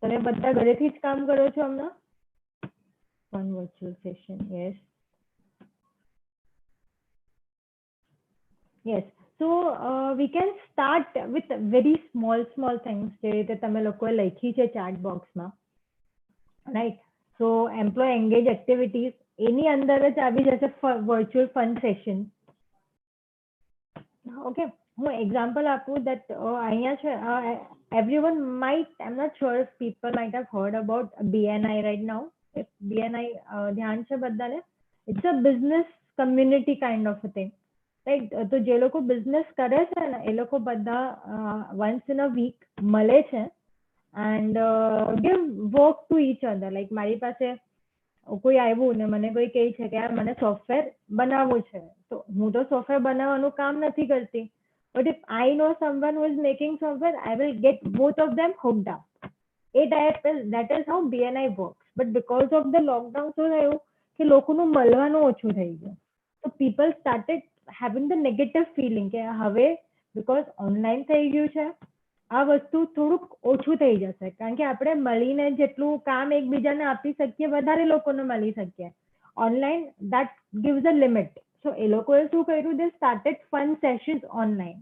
તમે બધા ઘરેથી જ કામ કરો છો હમણાં? One virtual session, yes. Yes, so we can start with very small things જે રીતે તમે લોકોએ લખી છે chat box માં, right? So employee engage activities, એની અંદર જ આવી જશે virtual fun session. Okay, હું example આપું that અહીંયા છે, everyone might, I'm not sure if people might have heard about BNI right now. If BNI ધ્યાન છે બધાને? It's a business community kind of a thing, right? તો જે લોકો બિઝનેસ કરે છે ને એ લોકો બધા once in a week મળે છે and give work to each other. Like મારી પાસે કોઈ આવ્યું ને મને કોઈ કહે છે કે યાર મને સોફ્ટવેર બનાવવું છે, તો હું તો સોફ્ટવેર બનાવવાનું કામ નથી કરતી, But if I know someone who is making software, I will get both of them hooked up. That is how BNI works. But because of the lockdown, શું થયું કે લોકોનું મળવાનું ઓછું થઈ ગયું. So people started having the negative feeling કે હવે because online થઈ ગયું છે, આ વસ્તુ થોડુંક ઓછું થઈ જશે. કારણ કે આપણે મળીને જેટલું કામ એકબીજાને આપી શકીએ, વધારે લોકોને મળી શકીએ. Online, that gives a limit. So એ લોકોએ શું કર્યું? They started fun sessions online.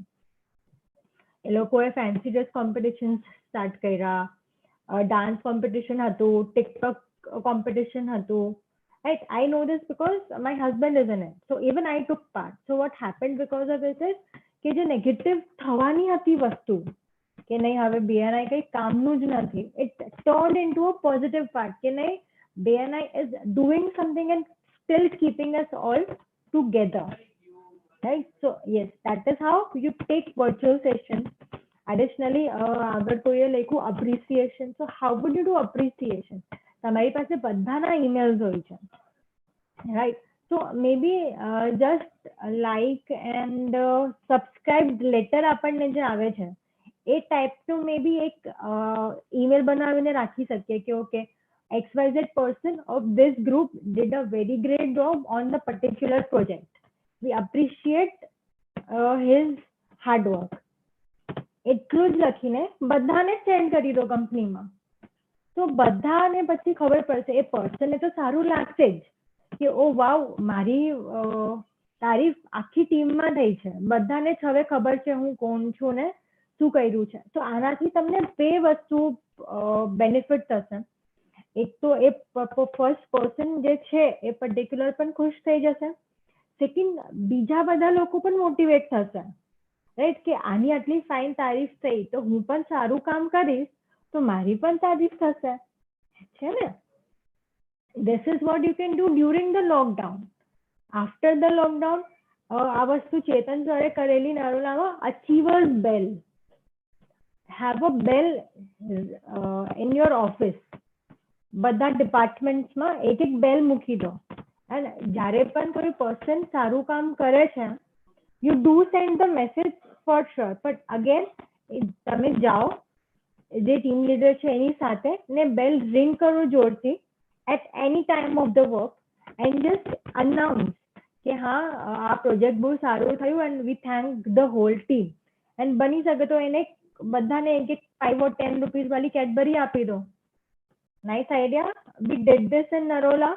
એ લોકોએ fancy dress competitions start કર્યા, dance competition હતું, TikTok competition હતું. Right? I know this because my husband is in it. So even I took part. So what happened because of this is કે જે negative થવાની હતી વસ્તુ કે નહીં હવે BNI કઈ કામનું જ નથી, it turned into a positive part કે નહીં BNI is doing something and still keeping us all together. Right? So yes, that is how you take virtual sessions. Additionally, આગળ કોઈએ લખ્યું appreciation. So how would you do appreciation? તમારી પાસે બધાના emails હોય છે, right? So maybe just like and subscribe letter આપણને જે આવે છે એ ટાઈપનું maybe એક email બનાવીને રાખી શકીએ કે okay, XYZ person of this group did a very great job on the particular project. We appreciate his hard work. એટલું જ લખીને બધાને સેન્ડ કરી દો કંપનીમાં. તો બધાને પછી ખબર પડશે, એ પર્સનને તો સારું લાગશે જ કે ઓ વાવ, મારી તારીફ આખી ટીમમાં થઈ છે, બધાને જ હવે ખબર છે હું કોણ છું ને શું કર્યું છે. તો આનાથી તમને બે વસ્તુ બેનિફિટ થશે. એક તો એ ફર્સ્ટ પર્સન જે છે એ પર્ટિક્યુલર પણ ખુશ થઈ જશે. સેકન્ડ, બીજા બધા લોકો પણ મોટિવેટ થશે, રાઈટ? કે આની આટલી ફાઇન તારીફ થઈ તો હું પણ સારું કામ કરીશ તો મારી પણ તારીફ થશે, છે ને? This is what you can do during the lockdown. After the lockdown, આ વસ્તુ ચેતન સરે કરેલી નરોલામાં achievers bell. Have a bell in your office. બધા ડિપાર્ટમેન્ટ્સમાં એક એક બેલ મૂકી દો. અને જ્યારે પણ કોઈ પર્સન સારું કામ કરે છે, you do send the message for sure. But again, તમે જાઓ જે ટીમ લીડર છે એની સાથે ને બેલ રિંગ કરો જોરથી at any time of the work and just announce કે હા આ પ્રોજેક્ટ બહુ સારું થયું and we thank the whole team. and બની શકે તો એને બધાને એક એક 5 or 10 rupees વાળી કેડબરી આપી દો. Nice idea. We did this in Narola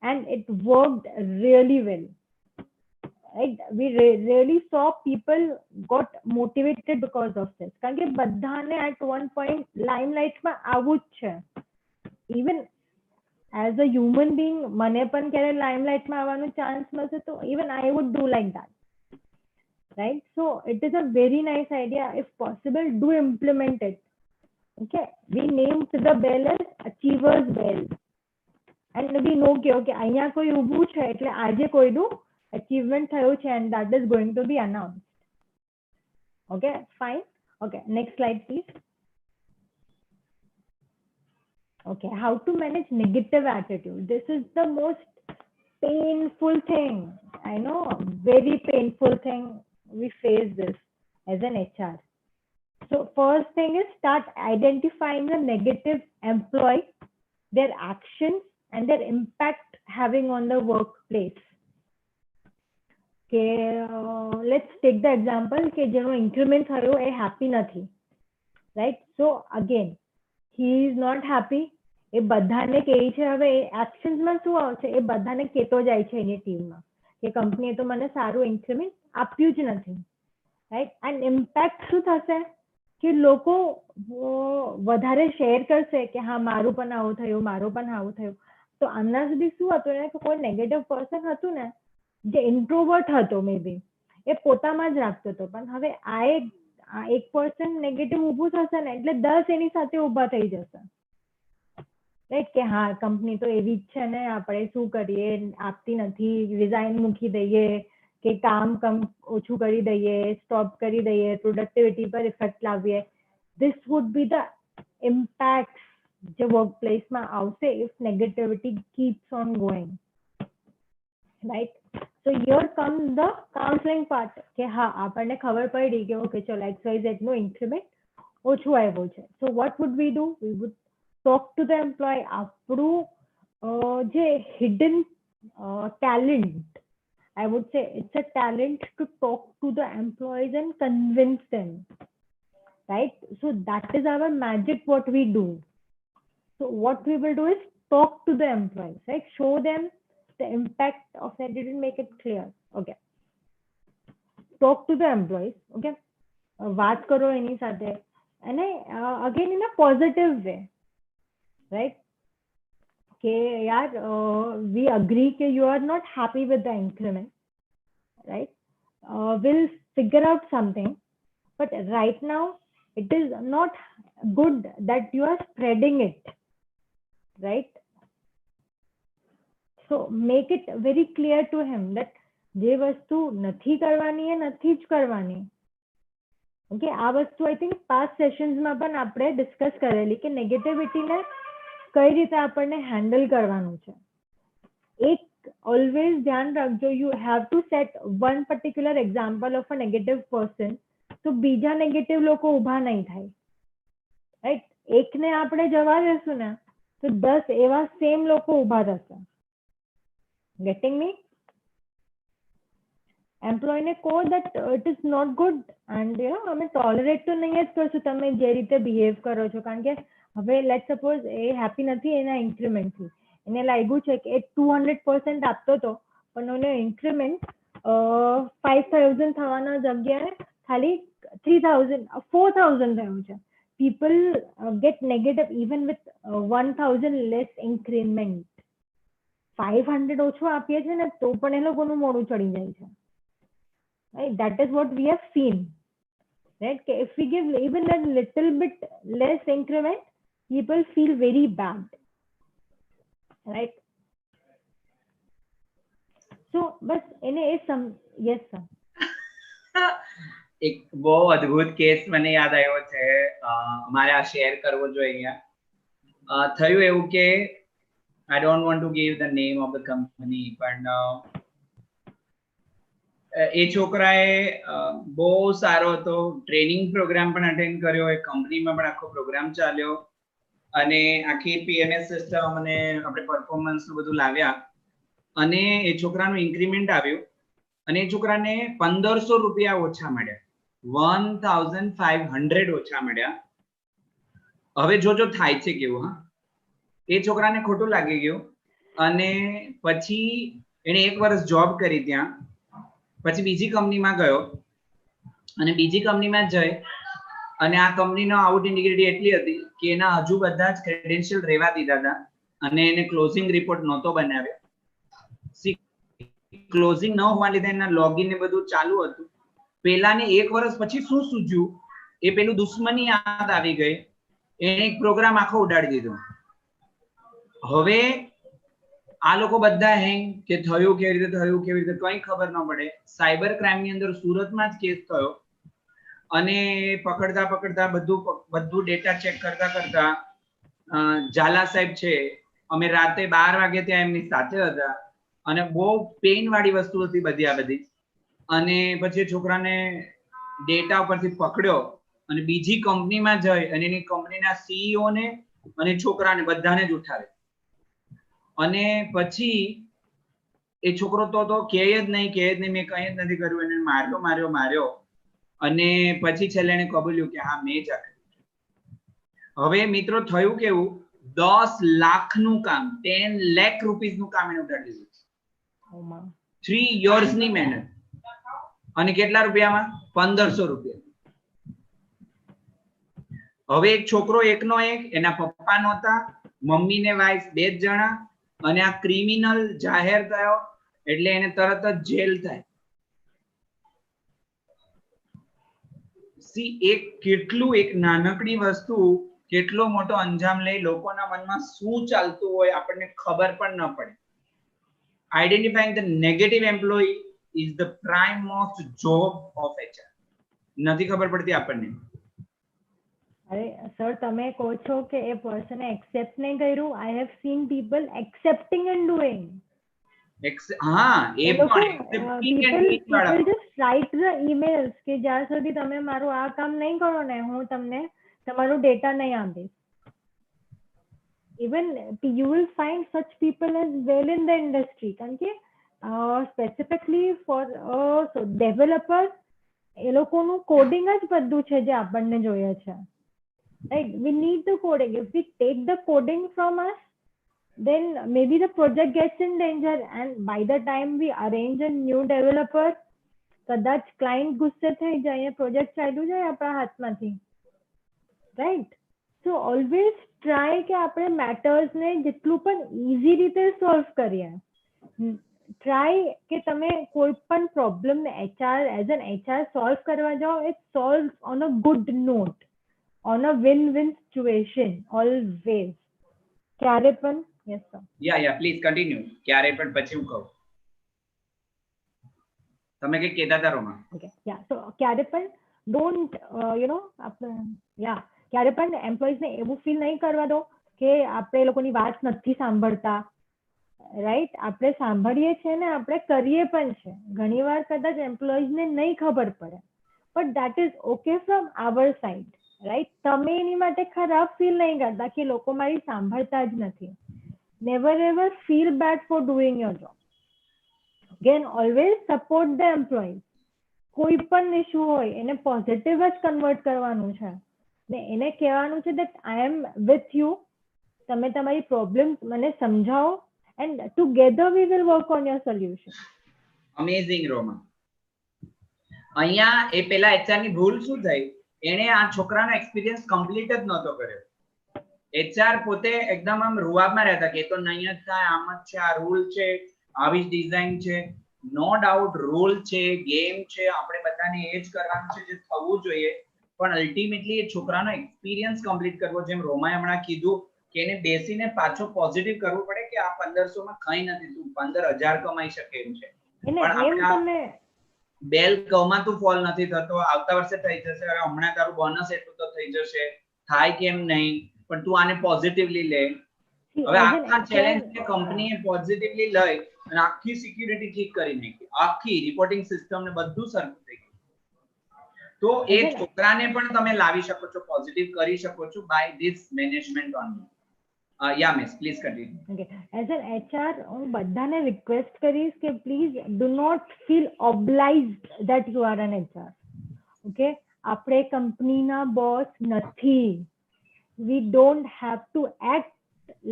and it worked really well. Right? We really saw people got motivated because of this. કારણ કે બધાને at one point limelight માં આવવું જ છે. Even as a human being, મને પણ ક્યારે limelight માં આવવાનો ચાન્સ મળશે તો even I would do like that. Right? So it is a very nice idea. If possible, do implement it. Okay? We named the bell as Achievers Bell. And we know કે okay, અહીંયા કોઈ ઊભું છે એટલે આજે કોઈનું achievement થયું છે and that is going to be announced. Okay, fine. Okay, next slide please. Okay, how to manage negative attitude. This is the most painful thing. I know, very painful thing. We face this as an HR. So first thing is start identifying the negative employee, their actions and their impact having on the workplace. કે let's take the example કે જેનો increment થયો એ happy નથી, right? So again, he is not happy. એ બધાને કહે છે, હવે એક્શન્સમાં શું આવશે? એ બધાને કહેતો જાય છે એની ટીમમાં કે કંપનીએ તો મને સારું ઇન્ક્રીમેન્ટ આપ્યું જ નથી, રાઈટ? એન્ડ ઇમ્પેક્ટ શું થશે કે લોકો વધારે શેર કરશે કે હા મારું પણ આવું થયું, મારું પણ આવું થયું. તો આમના સુધી શું હતું ને કે કોઈ નેગેટિવ પર્સન હતું ને જે ઇન્ટ્રોવર્ટ હતો મે બી, એ પોતામાં જ રાખતો હતો, પણ હવે આ એક પર્સન નેગેટિવ ઊભું થશે ને એટલે 10 એની સાથે ઊભા થઈ જશે, રાઈટ? કે હા કંપની તો એવી જ છે ને, આપણે શું કરીએ, આપતી નથી, રિઝાઇન મૂકી દઈએ કે કામ ઓછું કરી દઈએ, સ્ટોપ કરી દઈએ, પ્રોડક્ટિવિટી પર ઇફેક્ટ લાવીએ. This would be the impact જે વર્ક પ્લેસમાં આવશે if negativity keeps on going. right? So here comes the counseling part કે હા આપણને ખબર પડી કે ઓકે ચલો XYZ નો ઇન્ક્રીમેન્ટ ઓછું આવ્યું છે. So what would we do? We would talk to the employee આપણું જે hidden talent, I would say it's a talent to talk to the employees and convince them, right? So that is our magic what we do. So what we will do is talk to the employees, right? Show them the impact of that. Didn't make it clear. Okay. Talk to the employees. Okay. વાત કરો એની સાથે અને again in a positive way, right? કે યાર we agree કે you are not happy with the increment, right? We'll figure out something, but right now it is not good that you are spreading it, right? So make it very clear to him that જે વસ્તુ નથી કરવાની એ નથી જ કરવાની. ઓકે, આ વસ્તુ આઈ થિંક પાસ્ટ સેશન્સમાં પણ આપણે ડિસ્કસ કરેલી કે નેગેટિવિટીને કઈ રીતે આપણને હેન્ડલ કરવાનું છે. એક ઓલવેઝ ધ્યાન રાખજો, you have to set one particular example of a negative person, તો બીજા નેગેટિવ લોકો ઊભા નહીં થાય, રાઈટ? એકને આપણે જવા દેશું ને તો 10 એવા સેમ લોકો ઊભા થશે. Getting me? Employee ને કહો that it is not good and અમે tolerate તો નહીં જ કરશું તમે જે રીતે બિહેવ કરો છો. કારણ કે હવે લેટ સપોઝ એ હેપી નથી એના ઇન્ક્રીમેન્ટથી, એને લાગ્યું છે કે એ 200% આપતો હતો પણ એનો ઇન્ક્રીમેન્ટ 5000 થવાના જગ્યાએ ખાલી 3000 4000 થયું છે. People get negative even with 1000 less increment. 500 ઓછું આપીએ છીએ ને તો પણ એ લોકોનું મોઢું ચડી જાય છે, right? That is what we have seen, right? If we give even a little bit less increment, people feel very bad, right? So બસ એને એ yes sir. એક બહુ અદ્ભુત કેસ મને યાદ આવ્યો છે, મારે આ શેર કરવો જોઈએ અહીંયા. થયું એવું કે I don't want to give the name of the company, પણ એ છોકરાએ બહુ સારો હતો, ટ્રેનિંગ પ્રોગ્રામ પણ અટેન્ડ કર્યો, એ કંપનીમાં પણ આખો પ્રોગ્રામ ચાલ્યો અને આખી PMS સિસ્ટમ અને આપણે પરફોર્મન્સ બધું લાવ્યા અને એ છોકરાનું ઇન્ક્રીમેન્ટ આવ્યું અને એ છોકરાને 1500 રૂપિયા ઓછા મળ્યા, 1500 ઓછા મળ્યા. હવે જોજો થાય છે કેવું. હા, એ છોકરાને ખોટું લાગી ગયું અને પછી એને 1 વર્ષ જોબ કરી ત્યાં, પછી બીજી કંપનીમાં ગયો અને બીજી કંપનીમાં જઈ અને આ કંપનીનો આઉટ ઇન્ટિગ્રિટી એટલી હતી કે એના હજુ બધા જ ક્રેડેન્શિયલ રહેવા દીધા હતા અને એને ક્લોઝિંગ રિપોર્ટ નહોતો બનાવ્યો. ક્લોઝિંગ ન હોવા લીધે એના લોગિન ને બધું ચાલુ હતું. પેલાને 1 વર્ષ પછી શું સૂજ્યું, એ પેલું દુશ્મની યાદ આવી ગઈ, એને એક પ્રોગ્રામ આખો ઉડાડી દીધો. હવે આ લોકો બધા હેંગ કે થયું કેવી રીતે થયું, કેવી રીતે કઈ ખબર ન પડે. સાયબર ક્રાઇમ ની અંદર સુરતમાં જ કેસ થયો અને પકડતા પકડતા બધું ડેટા ચેક કરતા કરતા ઝાલા સાહેબ છે, અમે રાતે 12 વાગે ત્યાં એમની સાથે હતા અને બહુ પેઇન વાળી વસ્તુ હતી બધી આ બધી. અને પછી છોકરાને ડેટા ઉપરથી પકડ્યો અને બીજી કંપનીમાં જઈ અને એની કંપનીના CEO ને અને છોકરાને બધાને જ ઉઠાવે અને પછી એ છોકરો તો કહે જ નહીં, મેં કંઈ જ નથી કર્યું, એને માર્યો અને પછી છેલ્લે એને કબૂલ્યું કે હા મેં જ આ કર્યું. હવે મિત્રો થયું કેવું, 10 લાખનું કામ, 10 લાખ રૂપીસનું કામ એને ઉડાડી દીધું. 3 yearsની મહેનત અને કેટલા રૂપિયામાં? 1500 રૂપિયા. હવે એક છોકરો એકનો એક, એના પપ્પા નહોતા, મમ્મી ને વાઈફ 2 જ જણા અને આ ક્રિમિનલ જાહેર થયો એટલે એને તરત જ જેલ થાય. એક કેટલું એક નાનકડી વસ્તુ કેટલો મોટો અંજામ લઈ લોકોના મનમાં શું ચાલતું હોય આપણને ખબર પણ ન પડે. Identifying the negative employee is the prime most job of HR. નથી ખબર પડતી આપણને. અરે સર તમે કહો છો કે એ પર્સને એક્સેપ્ટ નહીં કર્યું. I have seen people accepting and doing. હા એ એ લોકો પણ accepting and doing people વાળા. just write the emails કે જ્યાં સુધી તમે મારું આ કામ નહીં કરો ને હું તમને તમારું ડેટા નહીં આપીશ. Even you will find such people as well in the industry કારણ કે specifically for so developers એ લોકોનું કોડિંગ જ બધું છે જે આપણને જોઈએ છે. Right, we need the coding. If we take the coding from us, then maybe the project gets in danger, and by the time we arrange a new developer, કદાચ ક્લાયન્ટ ગુસ્સે થઈ જાય, પ્રોજેક્ટ ચાલ્યું જાય આપણા હાથમાંથી. રાઈટ, સો ઓલવેઝ ટ્રાય કે આપણે મેટર્સને જેટલું પણ ઇઝી રીતે સોલ્વ કરીએ. ટ્રાય કે તમે કોઈ પણ પ્રોબ્લેમને HR as an HR solve કરવા જાઓ, it solve on a good note, on a win-win situation always. ક્યારે પણ yes sir. Yeah please continue. ક્યારે પણ પછી હું કહું. તમે કઈ કહેતા હતા રોમા? Okay, yeah, so ક્યારે પણ don't આપણે ક્યારે પણ એમ્પ્લોઈઝ ને એવું ફીલ નહીં કરવા દો કે આપણે એ લોકોની વાત નથી સાંભળતા. રાઈટ, આપણે સાંભળીએ છીએ ને આપણે કરીએ પણ છે. ઘણીવાર કદાચ એમ્પ્લોઈઝને નહીં ખબર પડે, but that is okay from our side. Right, તમે એની માટે ખરાબ ફીલ નહીં કરતા કે લોકો મારી સાંભળતા જ નથી. Never ever feel bad for doing your job. Again always support the employees. કોઈ પણ ઇશ્યુ હોય એને પોઝિટિવ જ કન્વર્ટ કરવાનું છે ને એને કહેવાનું છે that I am with you. તમે તમારી પ્રોબ્લેમ મને સમજાવો and together we will work on your solution. Amazing Roma. અહીંયા એ પેલા એચઆર ની ભૂલ શું થઈ, એને આ છોકરાનો એક્સપિરિયન્સ કમ્પ્લીટ જ નહોતો કર્યો. એચઆર પોતે એકદમ આમ રૂઆબમાં રહેતા કે તો નહીં જ થાય, આમ જ છે, આ રૂલ છે, આવી જ ડિઝાઇન છે. નો ડાઉટ રૂલ છે, ગેમ છે, આપણે બધાને એ જ કરવાનું છે જે થવું જોઈએ. પણ અલ્ટિમેટલી એ છોકરાનો એક્સપિરિયન્સ કમ્પ્લીટ કરવો, જેમ રોમાએ હમણાં કીધું કે એને બેસીને પાછો પોઝિટિવ કરવું પડે કે આ 1500 માં કંઈ નથી, તું 15000 કમાઈ શકે એમ છે. પણ આપણે બેલ કમાતું ફોલ નથી થતો, આવતા વર્ષે થઈ જશે, અરે હમણાં તારું બોનસ એટલું તો થઈ જશે, થાય કેમ નહીં, પણ તું આને પોઝિટિવલી લે. હવે આખા ચેલેન્જને કંપનીએ પોઝિટિવલી લઈ અને આખી સિક્યુરિટી ઠીક કરી નાખી, આખી રિપોર્ટિંગ સિસ્ટમ ને બધું સરખું થઈ ગયું. તો એ છોકરાને પણ તમે લાવી શકો છો, પોઝિટિવ કરી શકો છો by this management only. Yeah miss please continue. Okay, as an HR હું બધાને રિક્વેસ્ટ કરીશ કે please do not feel obliged that you are an HR. Okay, આપણે કંપનીના બોસ નથી. We don't have to act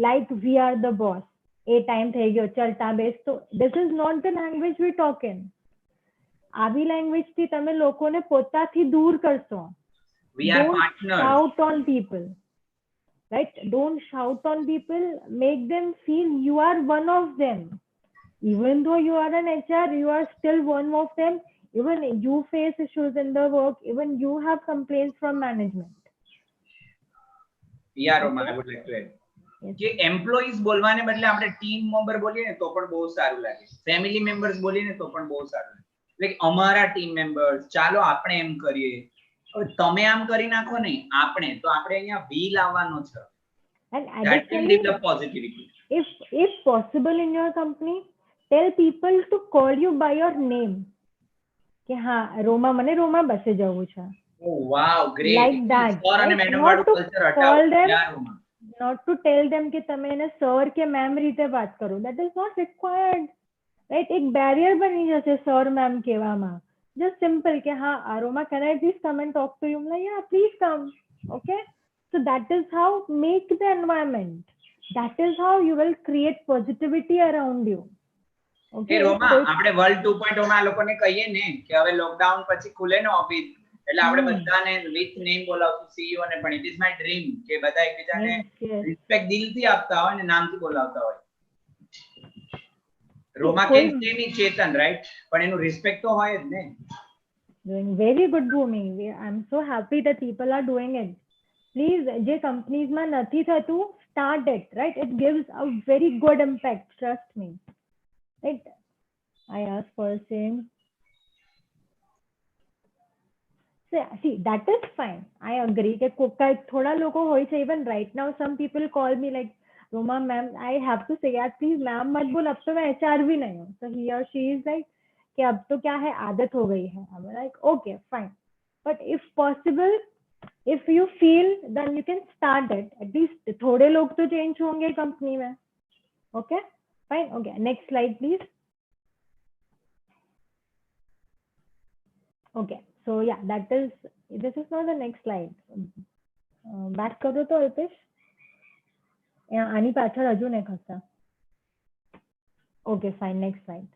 like we are the boss. એ ટાઈમ થઈ ગયો, ચલ તા બેસ. તો this is not the language we talk in. આવી લેંગ્વેજ થી તમે લોકોને પોતાથી દૂર કરશો. We are partners. Shout on people. Right? Don't shout on people. Make them feel you are one of them. Even though you are an HR, you are still one of them. Even you face issues in the work. Even you have complaints from management. Yeah, Roma, I would like to add. કે એમ્પ્લોઈઝ બોલવાને બદલે આપણે ટીમ મેમ્બર બોલીએ ને તો પણ બહુ સારું લાગે, ફેમિલી મેમ્બર્સ બોલીએ ને તો પણ બહુ સારું લાગે. એટલે અમારા ટીમ મેમ્બર્સ, ચાલો આપણે એમ કરીએ. તમે આમ કરી નાખો નહીં, આપણે તો આપણે અહીંયા વી લાવવાનો છે. And that will develop positivity. If possible in your company, tell people to call you by your name. કે હા રોમા, મને રોમા બસે જવું છે. Oh wow, great. Like that. Sir અને મેડમ વાળું કલ્ચર હટાવો. યાર રોમા, not to tell them કે તમે એને સર કે મેમ રીતે વાત કરો. That is not required. Right? એક બેરિયર બની જશે સર મેમ કહેવામાં. Just simple કે હા Aroma, can I please come and talk to you? Like, yeah, please come. Okay? So that is how make the environment. That is how you will create positivity around you. Okay, રોમા, આપણે વર્લ્ડ 2.0 માં આ લોકોને કહીએ ને કે હવે લોકડાઉન પછી ખુલે ને ઓફિસ, એટલે આપણે બધાને વિથ નેમ બોલાવશું, સીઈઓ ને પણ. ઇટ ઇઝ માય ડ્રીમ કે બધા એકબીજાને રિસ્પેક્ટ દિલથી આપતા હોય ને નામથી બોલાવતા હોય. રોમા કેમ સેમી ચેતન, રાઈટ? પણ એનું રિસ્પેક્ટ તો હોય જ ને. Doing very good, Bhumi. I'm so happy that people are doing it. Please, જે કંપનીઝમાં નથી થતું, start it, right? It gives a very good impact, trust me. Right? I asked for same. See, that is fine. I agree કે થોડા લોકો હોય છે, even right now some people call me like Roma ma'am, I have to say यार प्लीज मैम मत बोल, अब तो मैं एचआर भी नहीं हूँ. So he or she is like कि अब तो क्या है, आदत हो गई है. I'm like okay fine, but if possible, if you feel, then you can start it. At least थोड़े लोग तो चेंज होंगे कंपनी में. Okay fine. Okay, next slide please. Okay, so yeah, that is, this is not the next slide. Back करो तो अल्पेश, आनी पाछળ હજુ નહીં ખસતા. Okay fine, next slide.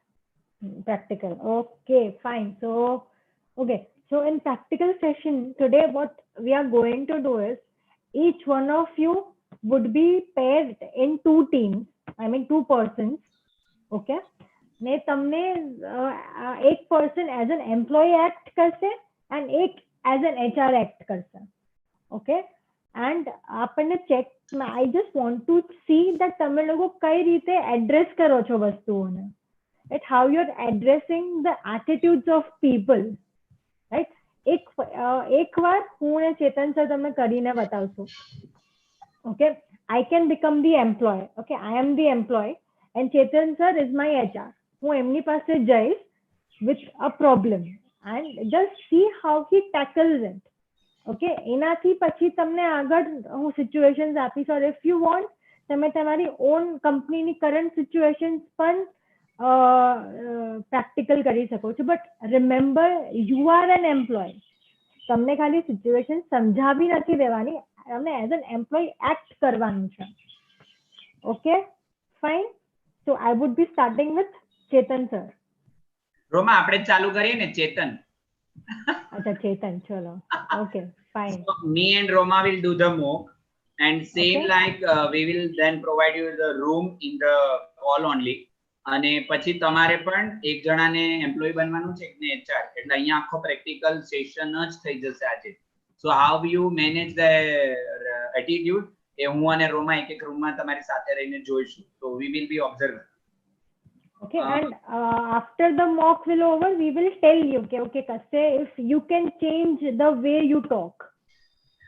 Practical. Okay fine. So okay, so in practical session today what we are going to do is, each one of you would be paired in two teams, I mean two persons. Okay, ને તમને એક person as an employee act કરશે and એક as an HR act કરશે. Okay, and આપણને check, I just want to see that તમે લોકો કઈ રીતે એડ્રેસ કરો છો વસ્તુઓને, at how you're addressing the attitudes of people, right? એક વાર હું ને ચેતન સર તમને કરીને બતાવશું. Okay, I can become the employee. Okay, I am the employee and Chetan sir is my HR. હું એમની પાસે જઈશ with a problem and just see how he tackles it. Okay, એનાથી પછી તમને આગળ હું સિચ્યુએશન્સ આપીશ, or if you want તમે તમારી ઓન કંપનીની કરંટ સિચ્યુએશન્સ પણ પ્રેક્ટિકલ કરી શકો છો. But remember, you are an employ. તમને ખાલી સિચ્યુએશન સમજાવી નથી દેવાની, તમને એઝ એન એમ્પ્લોય એક્ટ કરવાનું છે. Okay fine. So I would be starting with Chetan sir. Roma આપણે ચાલુ કરીએ ને ચેતન. અચ્છા ચેતન, ચલો. Okay fine. So me and Roma will do the mock, and same Okay. like we will then provide you the room in the call only. અને પછી તમારે પણ એક જણાને એમ્પ્લોય બનવાનું છે ને એચઆર, એટલે અહીંયા આખો પ્રેક્ટિકલ સેશન જ થઈ જશે આજે. So how you manage the attitude એ હું અને રોમા એક એક રૂમમાં તમારી સાથે રહીને જોઈશું. So we will be observing. Okay, and after the mock will over, we will tell you, okay, Kaste, if you can change the way you talk.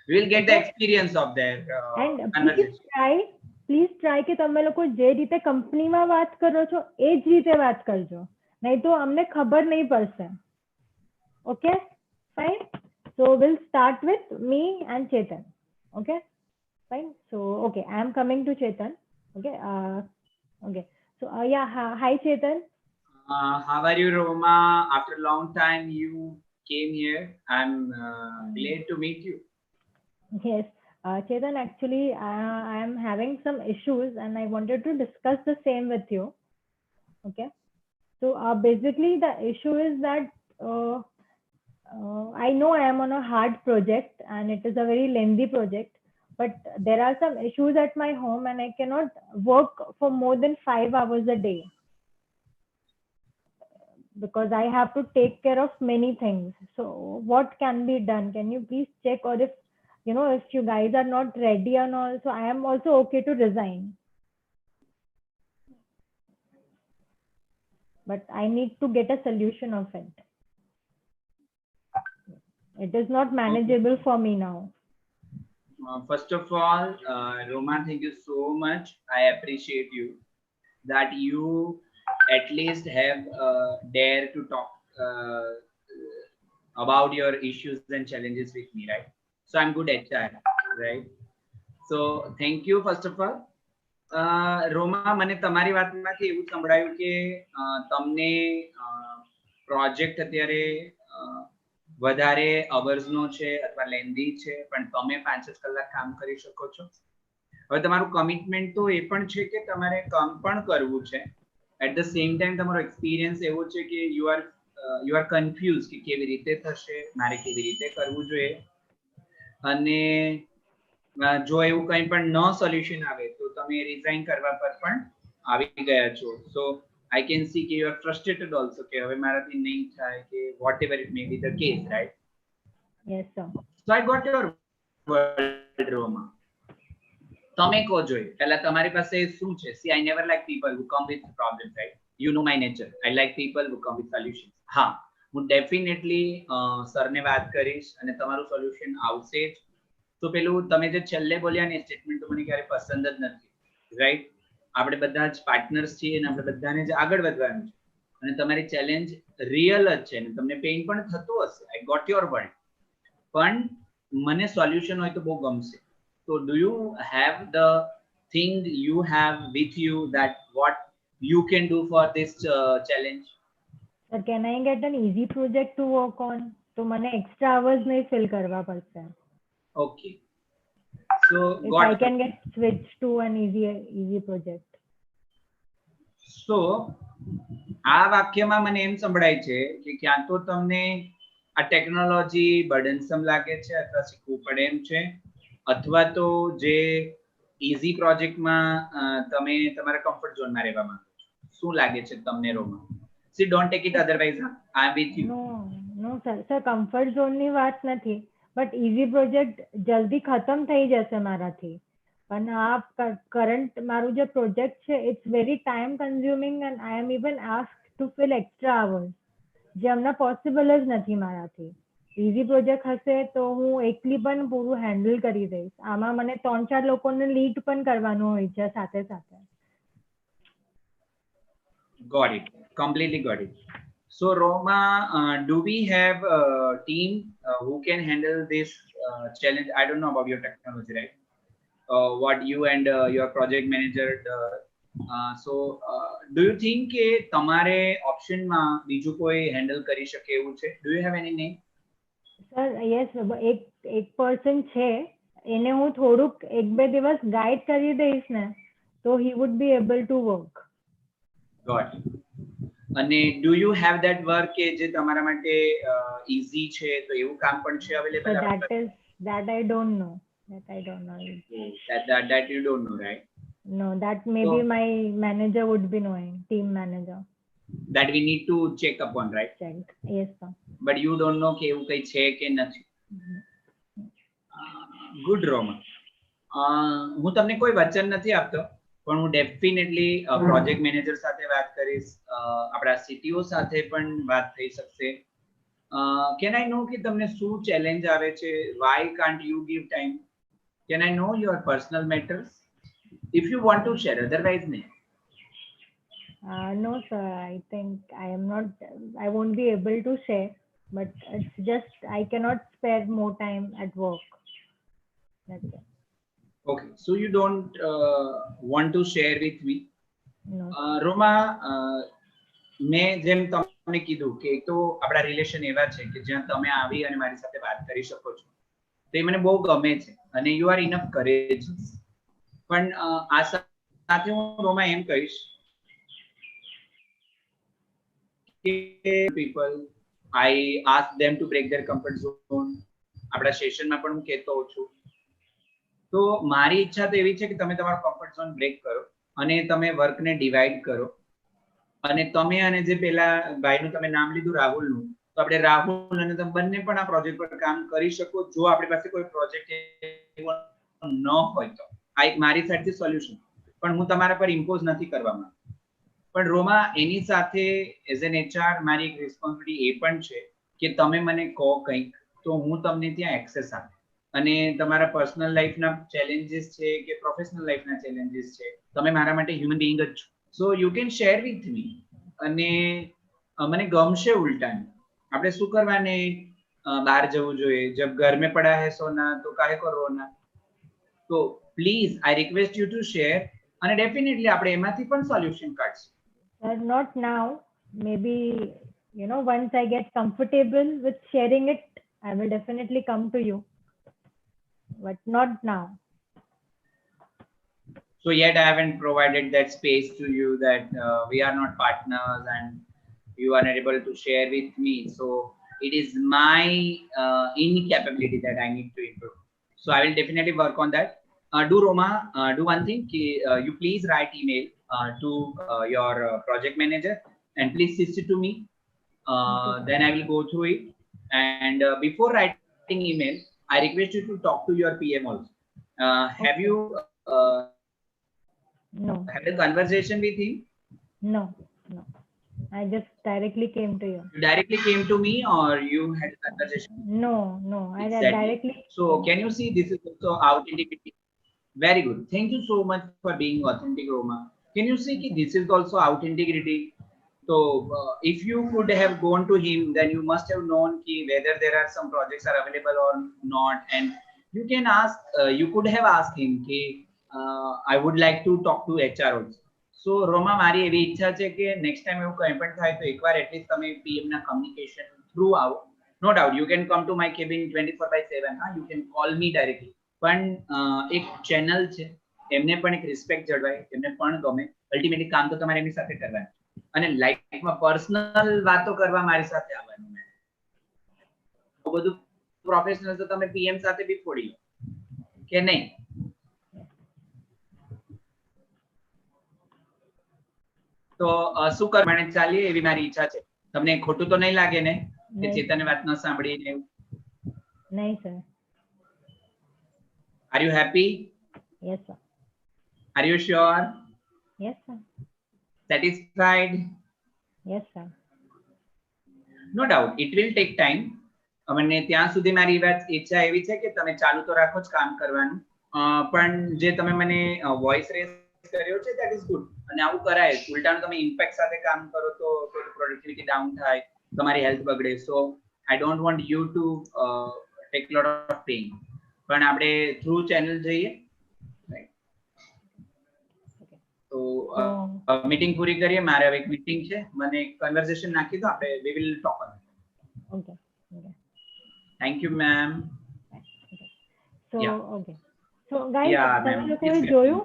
We will get the experience of their And conversation. please try કે તમે લોકો જે રીતે કંપનીમાં વાત કરો છો એ જ રીતે વાત કરજો, નહીં તો અમને ખબર નહીં પડશે. Okay, fine. So we'll start with me and Chetan. Okay, fine. So okay, I am coming to Chetan. Okay, okay. So yeah, hi Chetan. How are you, Roma? After a long time you came here. I'm glad to meet you. Yes, Chetan, actually I am having some issues and I wanted to discuss the same with you. Okay, so basically the issue is that I know I am on a hard project and it is a very lengthy project, but there are some issues at my home and I cannot work for more than 5 hours a day because I have to take care of many things. So what can be done? Can you please check, or if you know, if you guys are not ready and all, so I am also okay to resign. But I need to get a solution of it. It is not manageable for me now. First of all, Roma, thank you so much. I appreciate you that you at least have dare to talk about your issues and challenges with me, right? So I'm good at that, right? So thank you first of all. રોમા, મને તમારી વાતમાંથી એવું સંભળાયું કે તમને પ્રોજેક્ટ અત્યારે વધારે અવર્સનો છે અથવા લેન્ધી છે, પણ તમે 5 કલાક કામ કરી શકો છો. હવે તમારું કમિટમેન્ટ તો એ પણ છે કે તમારે કામ પણ કરવું છે. એટ ધ સેમ ટાઈમ તમારો એક્સપિરિયન્સ એવો છે કે યુ આર કન્ફ્યુઝ કે કેવી રીતે થશે, મારે કેવી રીતે કરવું જોઈએ, અને જો એવું કંઈ પણ ન સોલ્યુશન આવે તો તમે રિઝાઇન કરવા પર પણ આવી ગયા છો. સો I can see that you are frustrated also કે હવે મારાથી નહીં થાય કે whatever it may be the case, right? Yes sir. So I got your word, Roma. તમે કહો જોઈએ પહેલા તમારી પાસે શું છે? See, I never like people who come with problems, right? You know my nature. I like people who come with solutions. હા, હું ડેફિનેટલી સરને વાત કરીશ અને તમારું સોલ્યુશન આવશે જ. તો પેલું તમે જે છેલ્લે બોલ્યા ને સ્ટેટમેન્ટ તો મને ક્યારે પસંદ જ નથી. રાઈટ? આપણે બધા જ પાર્ટનર્સ છીએ અને આપણે બધાને જ આગળ વધવાનું છે અને તમારી ચેલેન્જ રિયલ જ છે અને તમને પેઇન પણ થતું હશે. I got your word. પણ મને સોલ્યુશન હોય તો બહુ ગમશે. તો do you have the thing you have with you that what you can do for this challenge? Sir, can I get an easy project to work on? तो મને extra hours नहीं fill करवा पड़ता है. Okay. So If got I can get switched to an easy project. So આ વાક્યમાં મને એમ સંભળાય છે કે ક્યાં તો તમને આ ટેકનોલોજી બર્ડનસમ લાગે છે અથવા શીખવું પડે એમ છે, અથવા તો જે ઈઝી પ્રોજેક્ટમાં તમે તમારા કમ્ફર્ટ ઝોનમાં રહેવા માંગો છો. શું લાગે છે તમને Roma? See don't take it otherwise I am with you. No sir comfort zone ની વાત નથી, બટ ઈઝી પ્રોજેક્ટ જલ્દી ખતમ થઈ જશે મારાથી. પણ આ કરંટ મારું જે પ્રોજેક્ટ છે it's very time consuming and I am even asked to fill extra hours, જે હમણાં પોસિબલ જ નથી મારાથી. ઈઝી પ્રોજેક્ટ હશે તો હું એકલી પણ પૂરું હેન્ડલ કરી દઈશ. આમાં મને 3-4 લોકોને લીડ પણ કરવાનું હોય છે સાથે સાથે. Got it. Completely got it. So Roma, do we have a team who can handle this challenge? I don't know about your technology, right? What you and your project manager so do you think કે તમારે ઓપ્શનમાં બીજું કોઈ હેન્ડલ કરી શકે એવું છે? Do you have any name? Sir yes, એક પર્સન છે, એને હું થોડુંક 1-2 દિવસ ગાઈડ કરી દઈશ ને તો he would be able to work. Got it. અને do you have that work કે જે તમારા માટે easy છે, તો એવું કામ પણ છે available? That I don't know. That you don't know, right? No, that maybe my manager would be knowing, team manager. That we need to check upon, right? Check. Yes sir. But you don't know કે એવું કઈ છે કે નથી. Good Roma. હું તમને કોઈ વચન નથી આપતો, પણ હું ડેફિનેટલી પ્રોજેક્ટ મેનેજર સાથે વાત કરીશ, આપણા CTO સાથે પણ વાત થઈ શકશે. Can I know કે તમને શું ચેલેન્જ આવે છે? Why can't you give time? Can I know your personal matters? If you want to share, otherwise no. No sir, I think I won't be able to share, but it's just I cannot spare more time at work. That's it. Okay, so you don't want to share with me? No. Roma, મેં જેમ તમને કીધું કે એક તો આપણા રિલેશન એવા છે કે જ્યાં તમે આવી અને મારી સાથે વાત કરી શકો છો, તે મને બહુ ગમે છે અને યુ આર ઇનફ કરેજિયસ. પણ આ સાથે હું રોમા એમ કહીશ કે people I ask them to break their comfort zone. આપણા સેશનમાં પણ હું કહેતો હોઉં છું. તો મારી ઈચ્છા તો એવી છે કે તમે તમારો કમ્ફર્ટ ઝોન બ્રેક કરો અને તમે વર્કને ડિવાઈડ કરો. અને તમે અને જે પેલા ભાઈનું તમે નામ લીધું રાહુલનું, તો આપણે રાહુલ અને તમે બંને પણ આ પ્રોજેક્ટ પર કામ કરી શકો. જો આપણી પાસે કોઈ પ્રોજેક્ટ ન હોય તો આ એક મારી સાઈડથી સોલ્યુશન, પણ હું તમારા પર ઇમ્પોઝ નથી કરવા માંગતો. પણ રોમા, એની સાથે એઝ એન HR મારી એક રિસ્પોન્સિબિલિટી એ પણ છે કે તમે મને કહો કંઈક તો હું તમને ત્યાં એક્સેસ આપું. અને તમારા પર્સનલ લાઈફના ચેલેન્જીસ છે કે પ્રોફેશનલ લાઈફના ચેલેન્જીસ છે, તમે મારા માટે હ્યુમન બીઈંગ જ છો. So you can share with me. અને મને ગમશે ઉલટાને. આપણે શું કરવાને બહાર જવું જોઈએ? જબ ઘર में पड़ा है सोना तो काहे को रोना? તો please I request you two share અને ડેફિનેટલી આપણે એમાંથી પણ solution કાઢશું. Sir, not now. Maybe once I get comfortable with sharing it, I will definitely come to you. But not now. So yet I haven't provided that space to you that we are not partners and you are not able to share with me. So it is my incapability that I need to improve. So I will definitely work on that. Do Roma, do one thing. You please write email to your project manager and please CC to me. Then I will go through it. And before writing email, I request you to talk to your PM also. Have you No. had a conversation with him? No. I just directly came to you. You directly came to me or you had a conversation? No. I Exactly. directly. So can you see this is also authenticity? Very good. Thank you so much for being authentic, Roma. Can you see कि this is also out integrity? So if you could have gone to him, then you must have known कि whether there are some projects are available or not, and you can ask. You could have asked him कि I would like to talk to HR also. So Roma, મારી એવી ઈચ્છા છે કે next time એવું કંઈ પણ થાય તો એકવાર એટલીસ્ટ તમે PM ના communication through આવો. No doubt, you can come to my cabin 24/7. હા, you can call me directly. પણ એક ચેનલ છે, એમને પણ એક રિસ્પેક્ટ જળવાય, એમને પણ ગમે. અલ્ટિમેટલી કામ તો તમારે એમની સાથે કરવાનું અને લાઈફમાં પર્સનલ વાતો કરવા મારી સાથે આવવાનું. બધું પ્રોફેશનલ તો તમે PM સાથે બી ફોડી લો કે નહીં? તો શું કરવાને ચાલીએ એવી મારી ઈચ્છા છે. તમને ખોટું તો નહીં લાગે ને કે ચેતનની વાત ન સાંભળીને? નહીં sir. Are you happy? Yes sir. Are you sure? Yes sir. Satisfied? Yes sir. No doubt, it will take time. મને ત્યાં સુધી મારી ઈચ્છા એવી છે કે તમે ચાલુ તો રાખો જ કામ કરવાનું, પણ જે તમે મને વોઇસ રેસ કર્યો છે that is good. અને આવું કરાય, ઉલટાનું તમે ઇમ્પેક્ટ સાથે કામ કરો તો પ્રોડક્ટિવિટી ડાઉન થાય, તમારી હેલ્થ બગડે. સો I don't want you to take lot of pain. પણ આપણે થ્રુ ચેનલ જઈએ. તો મીટિંગ પૂરી કરીએ. મારે હવે એક મીટિંગ છે, મને એક કન્વર્સેશન નાખી દો, આપણે we will talk on it. Okay. Okay. Thank you ma'am. Okay. So Yeah. okay. So guys, Yeah, તમે ma'am. લોકોએ Yes, ma'am. જોયું,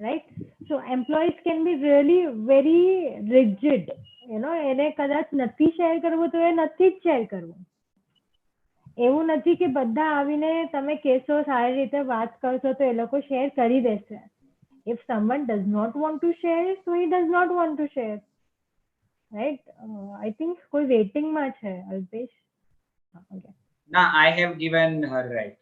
right? So employees can be really very rigid. You know, એને કદાચ નથી શેર કરવું તો એ નથી જ શેર કરવું. એવું નથી કે બધા આવીને તમે કહેશો, સારી રીતે વાત કરશો તો એ લોકો શેર કરી દેશે. If someone does not want to share, so he does not want to share. Right? I think કોઈ waiting માં છે, Alpesh. Okay. Nah, I have given her right.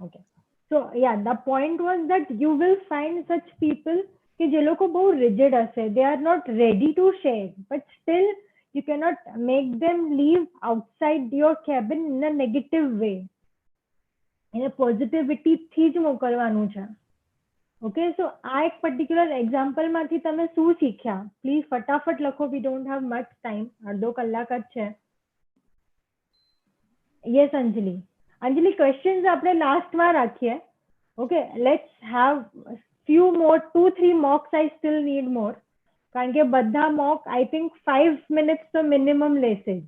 Okay. So yeah, the point was that you will find such people કે જે લોકો બહુ rigid હશે. They are not ready to share, but still you cannot make them leave outside your cabin in a negative way. એને positivity થી જ મોકલવાનું છે. Okay, so આ એક particular example માંથી તમે શું શીખ્યા? Please ફટાફટ લખો. We don't have much time. અડધો કલાક જ છે. Yes, Anjali. Anjali, questions આપણે લાસ્ટમાં રાખીએ. Okay, let's have few more, 2-3 mocks. I still need more. કારણ કે બધા mock I think 5 minutes તો minimum લેશે જ.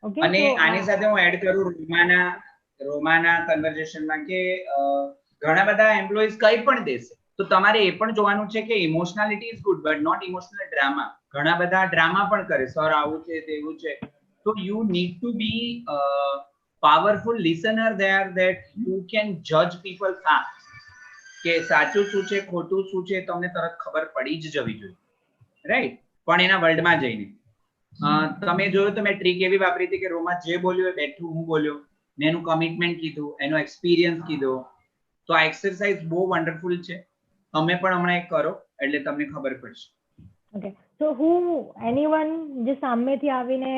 Okay, અને so આની સાથે હું એડ કરું રોમાના કન્વર્સેશનમાં કે ઘણા બધા એમ્પ્લોઈઝ કંઈ પણ દેશે તો તમારે એ પણ જોવાનું છે કે emotionality is good but not emotional drama. ઘણા બધા ડ્રામા પણ કરે, સર આવું છે તેવું છે. So you need to be a powerful listener there that you can judge people fast. કે સાચું શું છે ખોટું શું છે તમને તરત ખબર પડી જ જવી જોઈએ, રાઈટ? પણ એના વર્લ્ડમાં જઈને તમે જોયું તો મેં ટ્રીક એવી વાપરી હતી કે રોમા જે બોલ્યો એ બેઠું હું બોલ્યો, મેં એનું કમિટમેન્ટ કીધું, એનો એક્સપિરિયન્સ કીધો. તો આ એક્સરસાઇઝ બહુ વન્ડરફુલ છે, તમે પણ હમણાં એક કરો એટલે તમને ખબર પડશે. Okay, so who, anyone જે સામેથી આવીને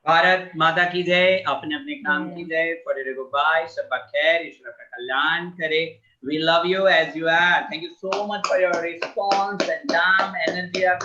भारत माता की जय, अपने अपने काम की जय. फॉरएवर बाय, सबका खैर, ईश्वर का कल्याण करे. We love you as you are. Thank you so much for your response and damn energy.